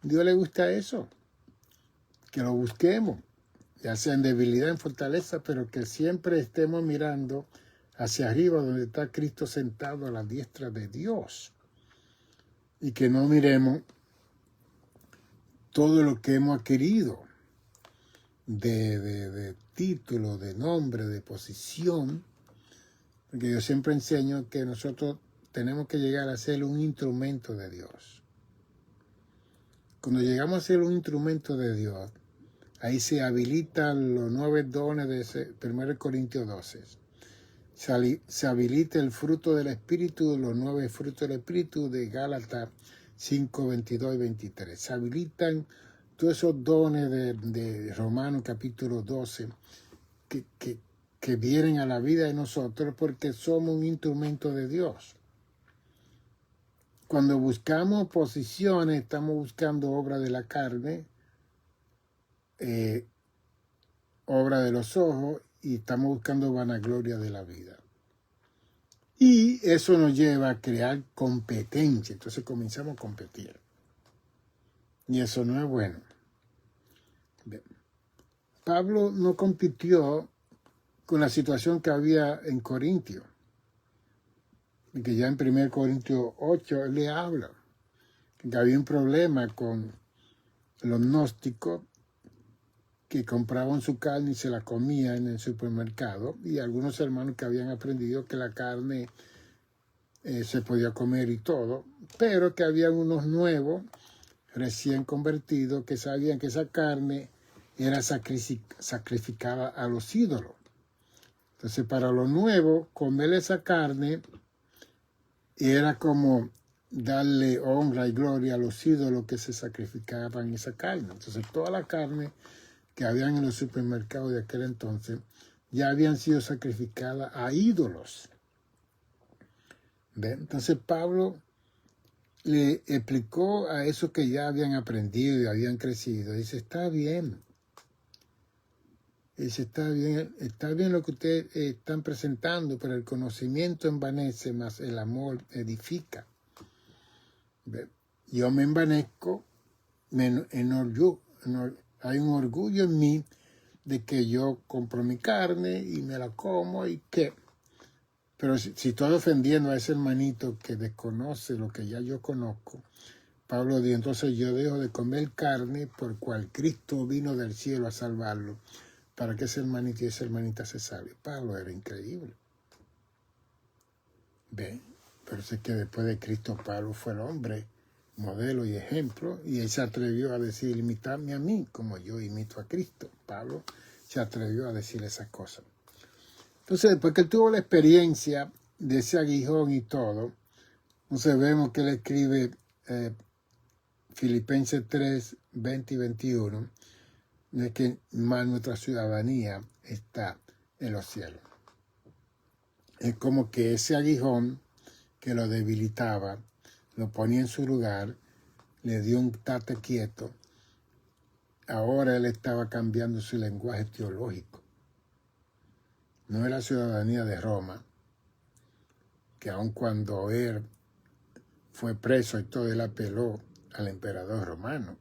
Dios le gusta eso, que lo busquemos, ya sea en debilidad, en fortaleza, pero que siempre estemos mirando hacia arriba donde está Cristo sentado a la diestra de Dios, y que no miremos todo lo que hemos adquirido de título, de nombre, de posición, porque yo siempre enseño que nosotros tenemos que llegar a ser un instrumento de Dios. Cuando llegamos a ser un instrumento de Dios, ahí se habilitan los 9 dones de 1 Corintios 12. Se habilita el fruto del Espíritu, los 9 frutos del Espíritu de Gálatas 5, 22 y 23. Se habilitan todos esos dones de Romanos capítulo 12 que vienen a la vida de nosotros porque somos un instrumento de Dios. Cuando buscamos posiciones, estamos buscando obra de la carne, obra de los ojos, y estamos buscando vanagloria de la vida. Y eso nos lleva a crear competencia. Entonces comenzamos a competir. Y eso no es bueno. Bien. Pablo no compitió con la situación que había en Corintio. Y que ya en 1 Corintios 8 él le habla. Que había un problema con los gnósticos que compraban su carne y se la comían en el supermercado, y algunos hermanos que habían aprendido que la carne se podía comer y todo, pero que había unos nuevos recién convertidos que sabían que esa carne era sacrificada a los ídolos. Entonces, para los nuevos, comer esa carne era como darle honra y gloria a los ídolos que se sacrificaban esa carne. Entonces, toda la carne que habían en los supermercados de aquel entonces ya habían sido sacrificadas a ídolos. ¿Ven? Entonces, Pablo le explicó a esos que ya habían aprendido y habían crecido. Dice, está bien. Dice, está bien lo que ustedes están presentando, pero el conocimiento envanece, más el amor edifica. ¿Ve? Yo me envanezco, hay un orgullo en mí de que yo compro mi carne y me la como y qué. Pero si estoy ofendiendo a ese hermanito que desconoce lo que ya yo conozco, Pablo dijo, entonces yo dejo de comer carne por cual Cristo vino del cielo a salvarlo, para que ese hermanito y esa hermanita se salve. Pablo era increíble. Ve, pero sé que después de Cristo Pablo fue el hombre, modelo y ejemplo, y él se atrevió a decir, imitadme a mí, como yo imito a Cristo. Pablo se atrevió a decir esas cosas. Entonces, después que él tuvo la experiencia de ese aguijón y todo, entonces vemos que él escribe Filipenses 3, 20 y 21, de que más nuestra ciudadanía está en los cielos. Es como que ese aguijón que lo debilitaba, lo ponía en su lugar, le dio un tate quieto. Ahora él estaba cambiando su lenguaje teológico. No es la ciudadanía de Roma, que aun cuando él fue preso y todo, él apeló al emperador romano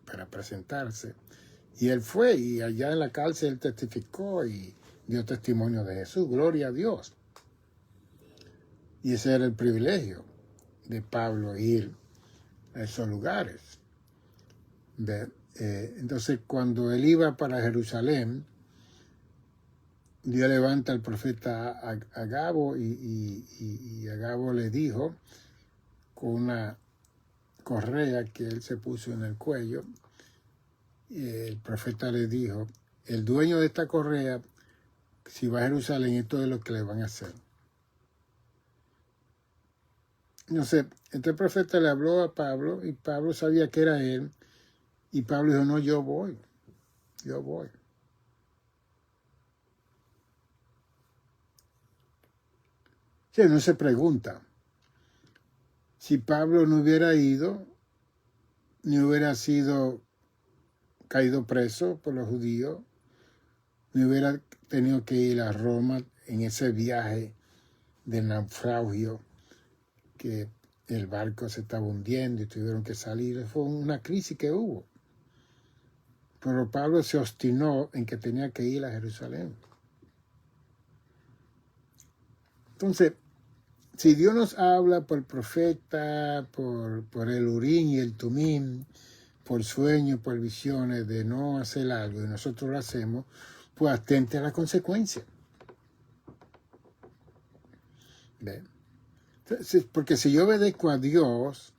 para presentarse. Y él fue, y allá en la cárcel él testificó y dio testimonio de Jesús. Gloria a Dios. Y ese era el privilegio de Pablo, ir a esos lugares. Entonces, cuando él iba para Jerusalén, Dios levanta al profeta Agabo y Agabo le dijo, con una correa que él se puso en el cuello, el profeta le dijo, el dueño de esta correa, si va a Jerusalén, esto es lo que le van a hacer. No sé, este profeta le habló a Pablo y Pablo sabía que era él, y Pablo dijo, no, yo voy. Sí, no se pregunta, si Pablo no hubiera ido, ni hubiera sido caído preso por los judíos, ni hubiera tenido que ir a Roma en ese viaje de naufragio, que el barco se estaba hundiendo y tuvieron que salir. Fue una crisis que hubo. Pero Pablo se obstinó en que tenía que ir a Jerusalén. Entonces, si Dios nos habla por profeta, por el Urim y el Tumim, por sueños, por visiones de no hacer algo y nosotros lo hacemos, pues atente a la consecuencia. ¿Ven? Entonces, porque si yo obedezco a Dios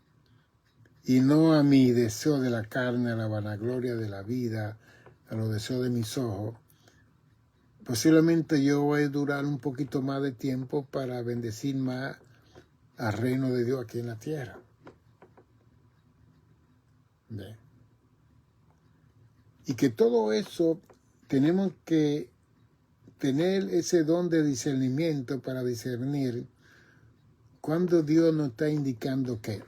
y no a mi deseo de la carne, a la vanagloria de la vida, a los deseos de mis ojos, posiblemente yo voy a durar un poquito más de tiempo para bendecir más al reino de Dios aquí en la tierra. ¿Ven? Y que todo eso tenemos que tener ese don de discernimiento para discernir cuando Dios nos está indicando qué.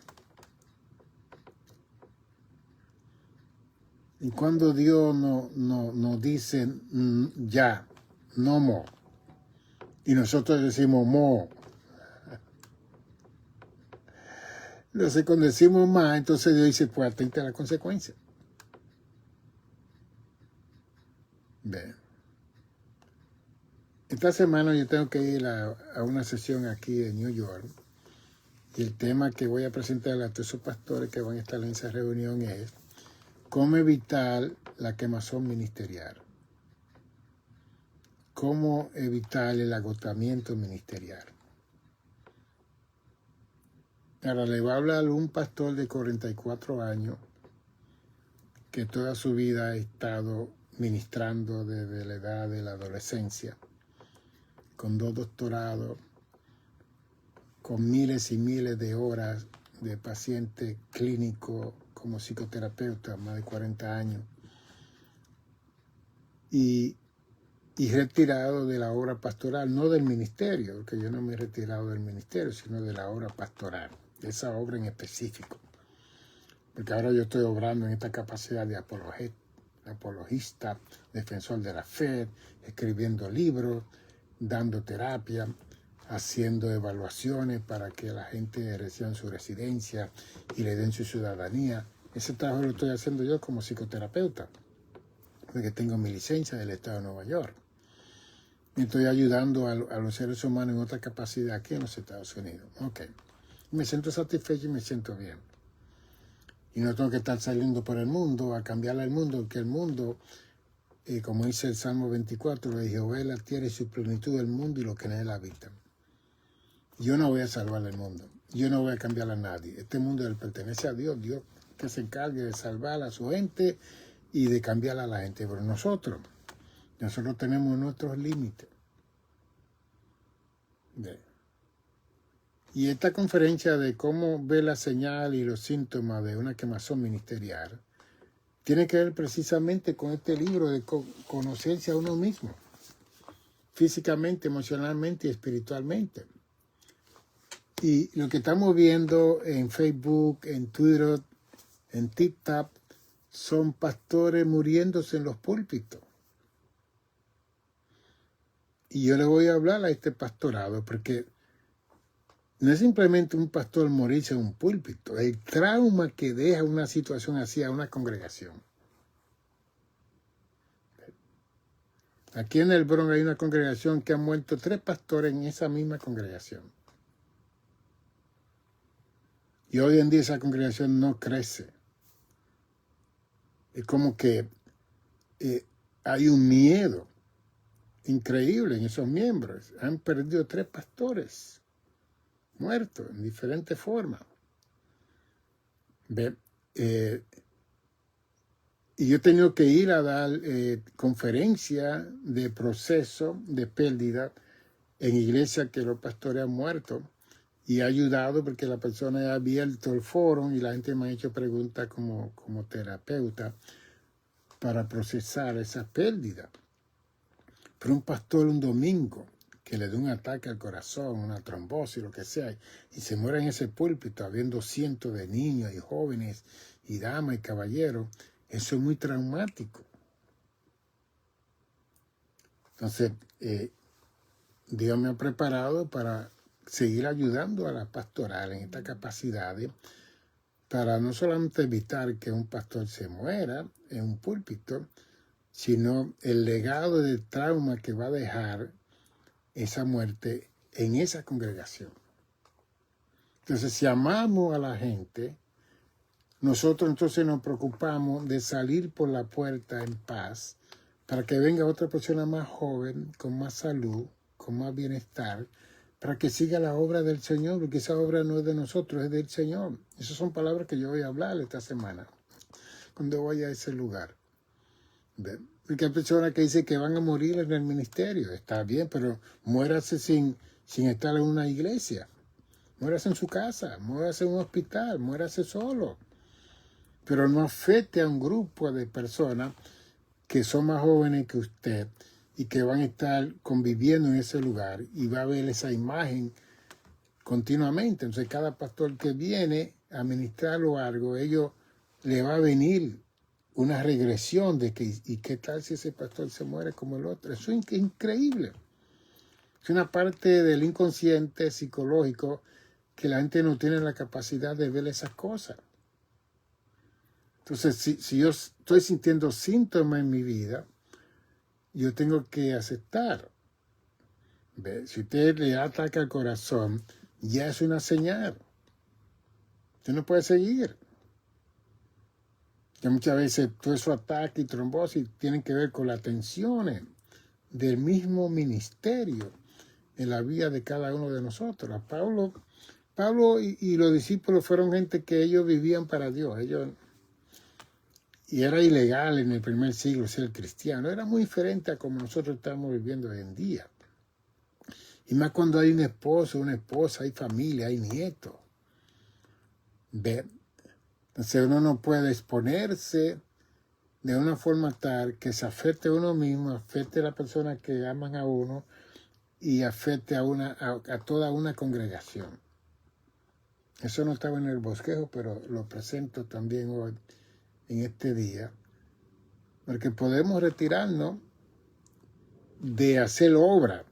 Y cuando Dios nos dice ya, no more. Y nosotros decimos more. Entonces cuando decimos más, entonces Dios dice, pues atente a la consecuencia. Bien. Esta semana yo tengo que ir a una sesión aquí en New York. Y el tema que voy a presentar a todos esos pastores que van a estar en esa reunión es cómo evitar la quemazón ministerial, cómo evitar el agotamiento ministerial. Ahora le va a hablar un pastor de 44 años que toda su vida ha estado ministrando desde la edad de la adolescencia, con 2 doctorados, con miles y miles de horas de paciente clínico como psicoterapeuta, más de 40 años, y retirado de la obra pastoral, no del ministerio, porque yo no me he retirado del ministerio, sino de la obra pastoral, de esa obra en específico. Porque ahora yo estoy obrando en esta capacidad de apologista, defensor de la fe, escribiendo libros, dando terapia, haciendo evaluaciones para que la gente reciba su residencia y le den su ciudadanía. Ese trabajo lo estoy haciendo yo como psicoterapeuta, porque tengo mi licencia del Estado de Nueva York. Y estoy ayudando a los seres humanos en otra capacidad aquí en los Estados Unidos. Ok. Me siento satisfecho y me siento bien. Y no tengo que estar saliendo por el mundo a cambiarle el mundo, porque el mundo, como dice el Salmo 24, de Jehová es la tierra y su plenitud del mundo y lo que en él habita. Yo no voy a salvar el mundo. Yo no voy a cambiar a nadie. Este mundo le pertenece a Dios. Dios que se encargue de salvar a su gente y de cambiar a la gente. Pero nosotros tenemos nuestros límites. Y esta conferencia de cómo ver la señal y los síntomas de una quemazón ministerial tiene que ver precisamente con este libro de conocerse a uno mismo, físicamente, emocionalmente y espiritualmente. Y lo que estamos viendo en Facebook, en Twitter, en TikTok, son pastores muriéndose en los púlpitos. Y yo le voy a hablar a este pastorado porque no es simplemente un pastor morirse en un púlpito, el trauma que deja una situación así a una congregación. Aquí en el Bronx hay una congregación que han muerto 3 pastores en esa misma congregación. Y hoy en día esa congregación no crece. Es como que hay un miedo increíble en esos miembros. Han perdido 3 pastores muertos en diferentes formas. Y yo he tenido que ir a dar conferencias de proceso de pérdida en iglesias que los pastores han muerto. Y ha ayudado porque la persona ha abierto el foro y la gente me ha hecho preguntas como terapeuta para procesar esa pérdida. Pero un pastor un domingo que le dé un ataque al corazón, una trombosis, lo que sea, y se muere en ese púlpito habiendo cientos de niños y jóvenes y damas y caballeros, eso es muy traumático. Entonces, Dios me ha preparado para seguir ayudando a la pastoral en esta capacidad para no solamente evitar que un pastor se muera en un púlpito, sino el legado de trauma que va a dejar esa muerte en esa congregación. Entonces, si amamos a la gente, nosotros entonces nos preocupamos de salir por la puerta en paz para que venga otra persona más joven, con más salud, con más bienestar, para que siga la obra del Señor, porque esa obra no es de nosotros, es del Señor. Esas son palabras que yo voy a hablar esta semana, cuando vaya a ese lugar. Porque hay personas que dicen que van a morir en el ministerio. Está bien, pero muérase sin estar en una iglesia. Muérase en su casa, muérase en un hospital, muérase solo. Pero no afecte a un grupo de personas que son más jóvenes que usted y que van a estar conviviendo en ese lugar y va a ver esa imagen continuamente. Entonces, cada pastor que viene a ministrarlo algo, ellos le va a venir una regresión de que, ¿y qué tal si ese pastor se muere como el otro? Eso es increíble. Es una parte del inconsciente psicológico que la gente no tiene la capacidad de ver esas cosas. Entonces, si yo estoy sintiendo síntomas en mi vida, yo tengo que aceptar. Si usted le ataca al corazón, ya es una señal. Usted no puede seguir. Que muchas veces todo esos ataques y trombosis tienen que ver con las tensiones del mismo ministerio en la vida de cada uno de nosotros. Pablo y los discípulos fueron gente que ellos vivían para Dios. Y era ilegal en el primer siglo ser cristiano. Era muy diferente a como nosotros estamos viviendo hoy en día. Y más cuando hay un esposo, una esposa, hay familia, hay nietos. ¿Ve? Entonces uno no puede exponerse de una forma tal que se afecte a uno mismo, afecte a las personas que aman a uno y afecte a toda una congregación. Eso no estaba en el bosquejo, pero lo presento también hoy, en este día, porque podemos retirarnos de hacer obra,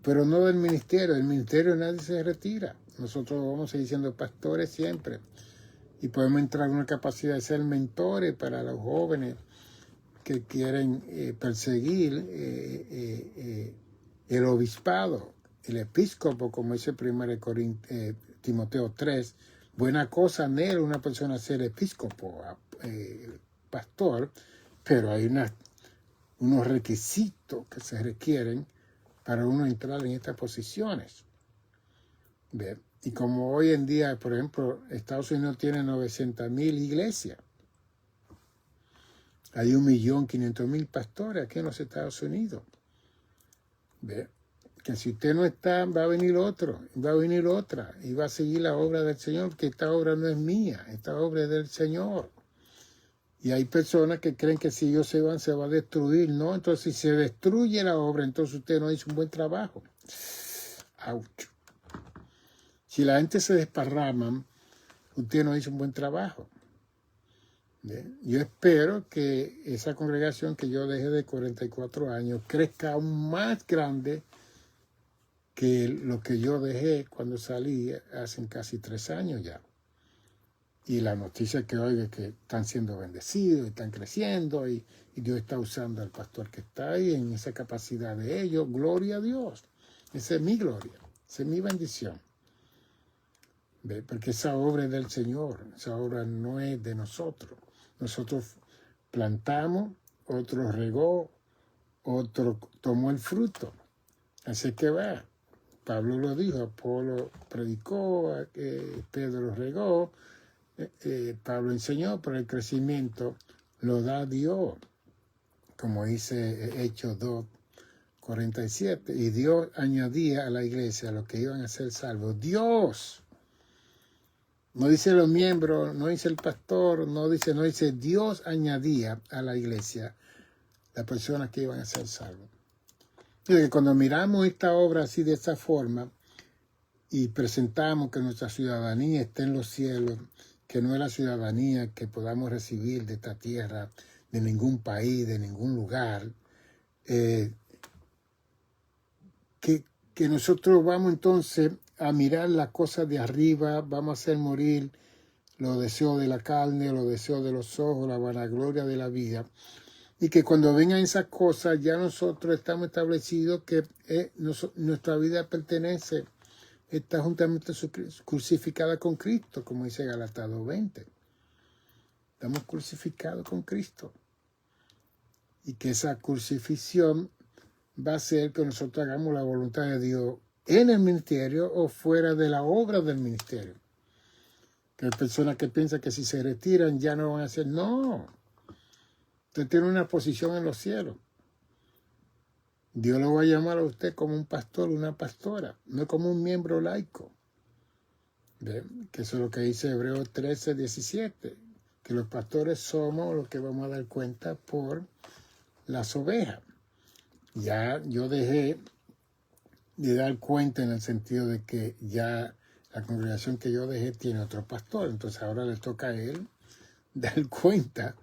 pero no del ministerio. Del ministerio nadie se retira. Nosotros vamos a seguir siendo pastores siempre. Y podemos entrar en una capacidad de ser mentores para los jóvenes que quieren perseguir el obispado, el episcopo, como dice 1 Timoteo 3. Buena cosa anhela una persona ser episcopo, pastor, pero hay unos requisitos que se requieren para uno entrar en estas posiciones. ¿Ve? Y como hoy en día, por ejemplo, Estados Unidos tiene 900,000 iglesias. Hay 1.500.000 pastores aquí en los Estados Unidos. ¿Ve? Que si usted no está, va a venir otro, va a venir otra, y va a seguir la obra del Señor, que esta obra no es mía, esta obra es del Señor. Y hay personas que creen que si ellos se van, se va a destruir. No, entonces si se destruye la obra, entonces usted no hizo un buen trabajo. ¡Auch! Si la gente se desparrama, usted no hizo un buen trabajo. ¿Bien? Yo espero que esa congregación que yo dejé de 44 años crezca aún más grande que lo que yo dejé cuando salí hace casi 3 años ya. Y la noticia que oigo es que están siendo bendecidos, están creciendo y Dios está usando al pastor que está ahí en esa capacidad de ellos. Gloria a Dios. Esa es mi gloria, esa es mi bendición. ¿Ve? Porque esa obra es del Señor, esa obra no es de nosotros. Nosotros plantamos, otro regó, otro tomó el fruto. Así que va. Pablo lo dijo, Apolo predicó, Pedro regó, Pablo enseñó, pero el crecimiento lo da Dios, como dice Hechos 2:47. Y Dios añadía a la iglesia a los que iban a ser salvos. Dios. No dice los miembros, no dice el pastor, no dice Dios añadía a la iglesia las personas que iban a ser salvos. Y cuando miramos esta obra así de esta forma y presentamos que nuestra ciudadanía está en los cielos, que no es la ciudadanía que podamos recibir de esta tierra, de ningún país, de ningún lugar, que nosotros vamos entonces a mirar las cosas de arriba, vamos a hacer morir los deseos de la carne, los deseos de los ojos, la vanagloria de la vida. Y que cuando vengan esas cosas, ya nosotros estamos establecidos que nuestra vida pertenece, está juntamente crucificada con Cristo, como dice Gálatas 2:20. Estamos crucificados con Cristo. Y que esa crucifixión va a hacer que nosotros hagamos la voluntad de Dios en el ministerio o fuera de la obra del ministerio. Que hay personas que piensan que si se retiran ya no van a hacer. No. Usted tiene una posición en los cielos. Dios lo va a llamar a usted como un pastor, una pastora, no como un miembro laico. ¿Ve? Que eso es lo que dice Hebreos 13:17. Que los pastores somos los que vamos a dar cuenta por las ovejas. Ya yo dejé de dar cuenta en el sentido de que ya la congregación que yo dejé tiene otro pastor. Entonces ahora le toca a él dar cuenta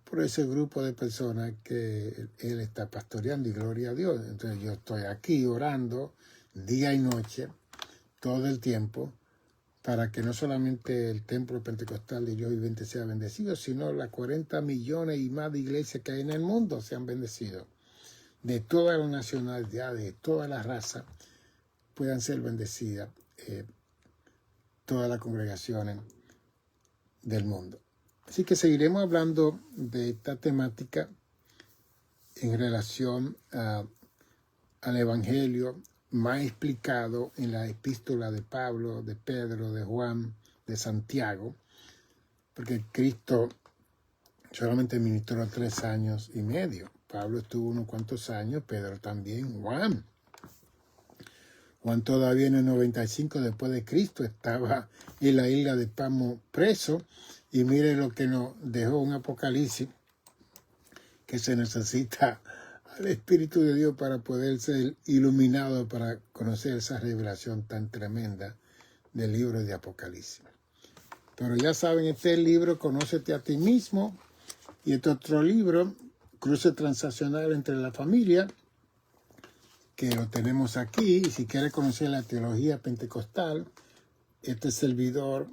por ese grupo de personas que él está pastoreando, y gloria a Dios. Entonces yo estoy aquí orando día y noche, todo el tiempo, para que no solamente el templo pentecostal de Dios viviente sea bendecido, sino las 40 millones y más de iglesias que hay en el mundo sean bendecidos. De todas las nacionalidades, de todas las razas, puedan ser bendecidas todas las congregaciones del mundo. Así que seguiremos hablando de esta temática en relación al Evangelio, más explicado en la epístola de Pablo, de Pedro, de Juan, de Santiago, porque Cristo solamente ministró 3 años y medio. Pablo estuvo unos cuantos años, Pedro también, Juan. Juan todavía en el 95 después de Cristo estaba en la isla de Patmos preso, y mire lo que nos dejó un Apocalipsis, que se necesita al Espíritu de Dios para poder ser iluminado, para conocer esa revelación tan tremenda del libro de Apocalipsis. Pero ya saben, este es el libro Conócete a ti mismo, y este otro libro, Cruce Transaccional entre la Familia, que lo tenemos aquí. Y si quiere conocer la teología pentecostal, este servidor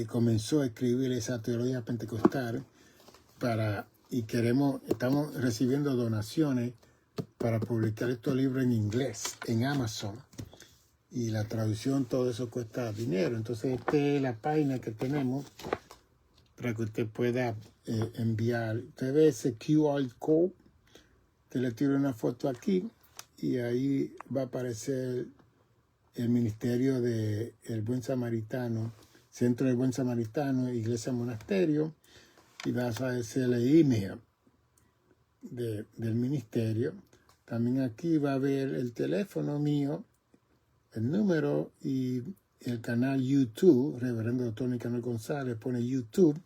comenzó a escribir esa teología pentecostal estamos recibiendo donaciones para publicar estos libros en inglés, en Amazon. Y la traducción, todo eso cuesta dinero. Entonces, esta es la página que tenemos para que usted pueda enviar. Usted ve ese QR code, te le tiro una foto aquí, y ahí va a aparecer el Ministerio del Buen Samaritano, Centro del Buen Samaritano, Iglesia Monasterio, y vas a hacer el email del ministerio. También aquí va a ver el teléfono mío, el número, y el canal YouTube, Reverendo Dr. Nicanor González, pone YouTube,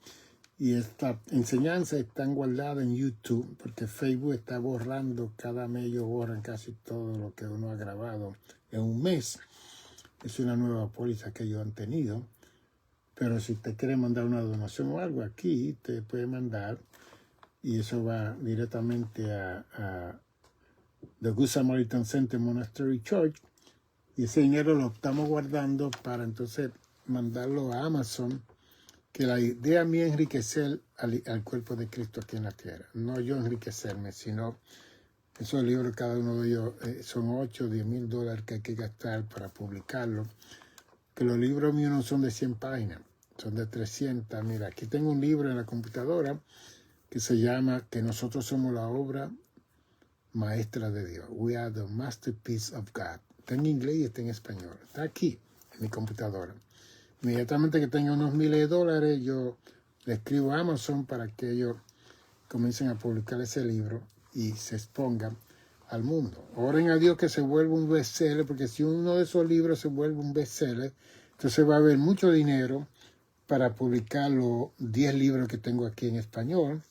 y esta enseñanza están guardadas en YouTube, porque Facebook está borrando, cada mes ellos borran casi todo lo que uno ha grabado en un mes. Es una nueva póliza que ellos han tenido. Pero si usted quiere mandar una donación o algo aquí, te puede mandar, y eso va directamente a The Good Samaritan Center Monastery Church, y ese dinero lo estamos guardando para entonces mandarlo a Amazon, que la idea mía es enriquecer al cuerpo de Cristo aquí en la tierra. No yo enriquecerme, sino esos libros, cada uno de ellos son 8 o 10 mil dólares que hay que gastar para publicarlo. Que los libros míos no son de 100 páginas, son de 300. Mira, aquí tengo un libro en la computadora que se llama Que nosotros somos la obra maestra de Dios. We are the masterpiece of God. Está en inglés y está en español. Está aquí en mi computadora. Inmediatamente que tenga unos miles de dólares, yo le escribo a Amazon para que ellos comiencen a publicar ese libro y se expongan al mundo. Oren a Dios que se vuelva un bestseller, porque si uno de esos libros se vuelve un bestseller, entonces va a haber mucho dinero para publicar los 10 libros que tengo aquí en español,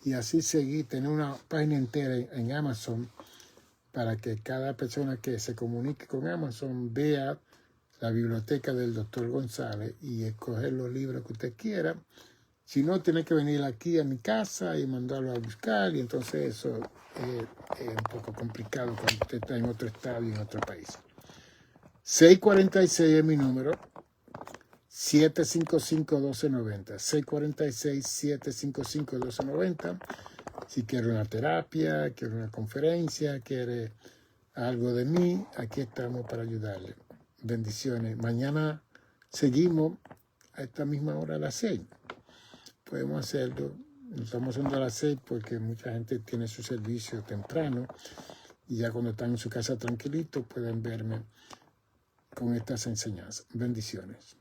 y así seguir, tener una página entera en Amazon, para que cada persona que se comunique con Amazon vea la biblioteca del Dr. González y escoger los libros que usted quiera. Si no, tiene que venir aquí a mi casa y mandarlo a buscar, y entonces eso es un poco complicado cuando usted está en otro estado y en otro país. 646 es mi número, 755-1290, 646-755-1290. Si quiere una terapia, quiere una conferencia, quiere algo de mí, aquí estamos para ayudarle. Bendiciones. Mañana seguimos a esta misma hora a las 6. Podemos hacerlo. Estamos haciendo a las 6 porque mucha gente tiene su servicio temprano, y ya cuando están en su casa tranquilitos pueden verme con estas enseñanzas. Bendiciones.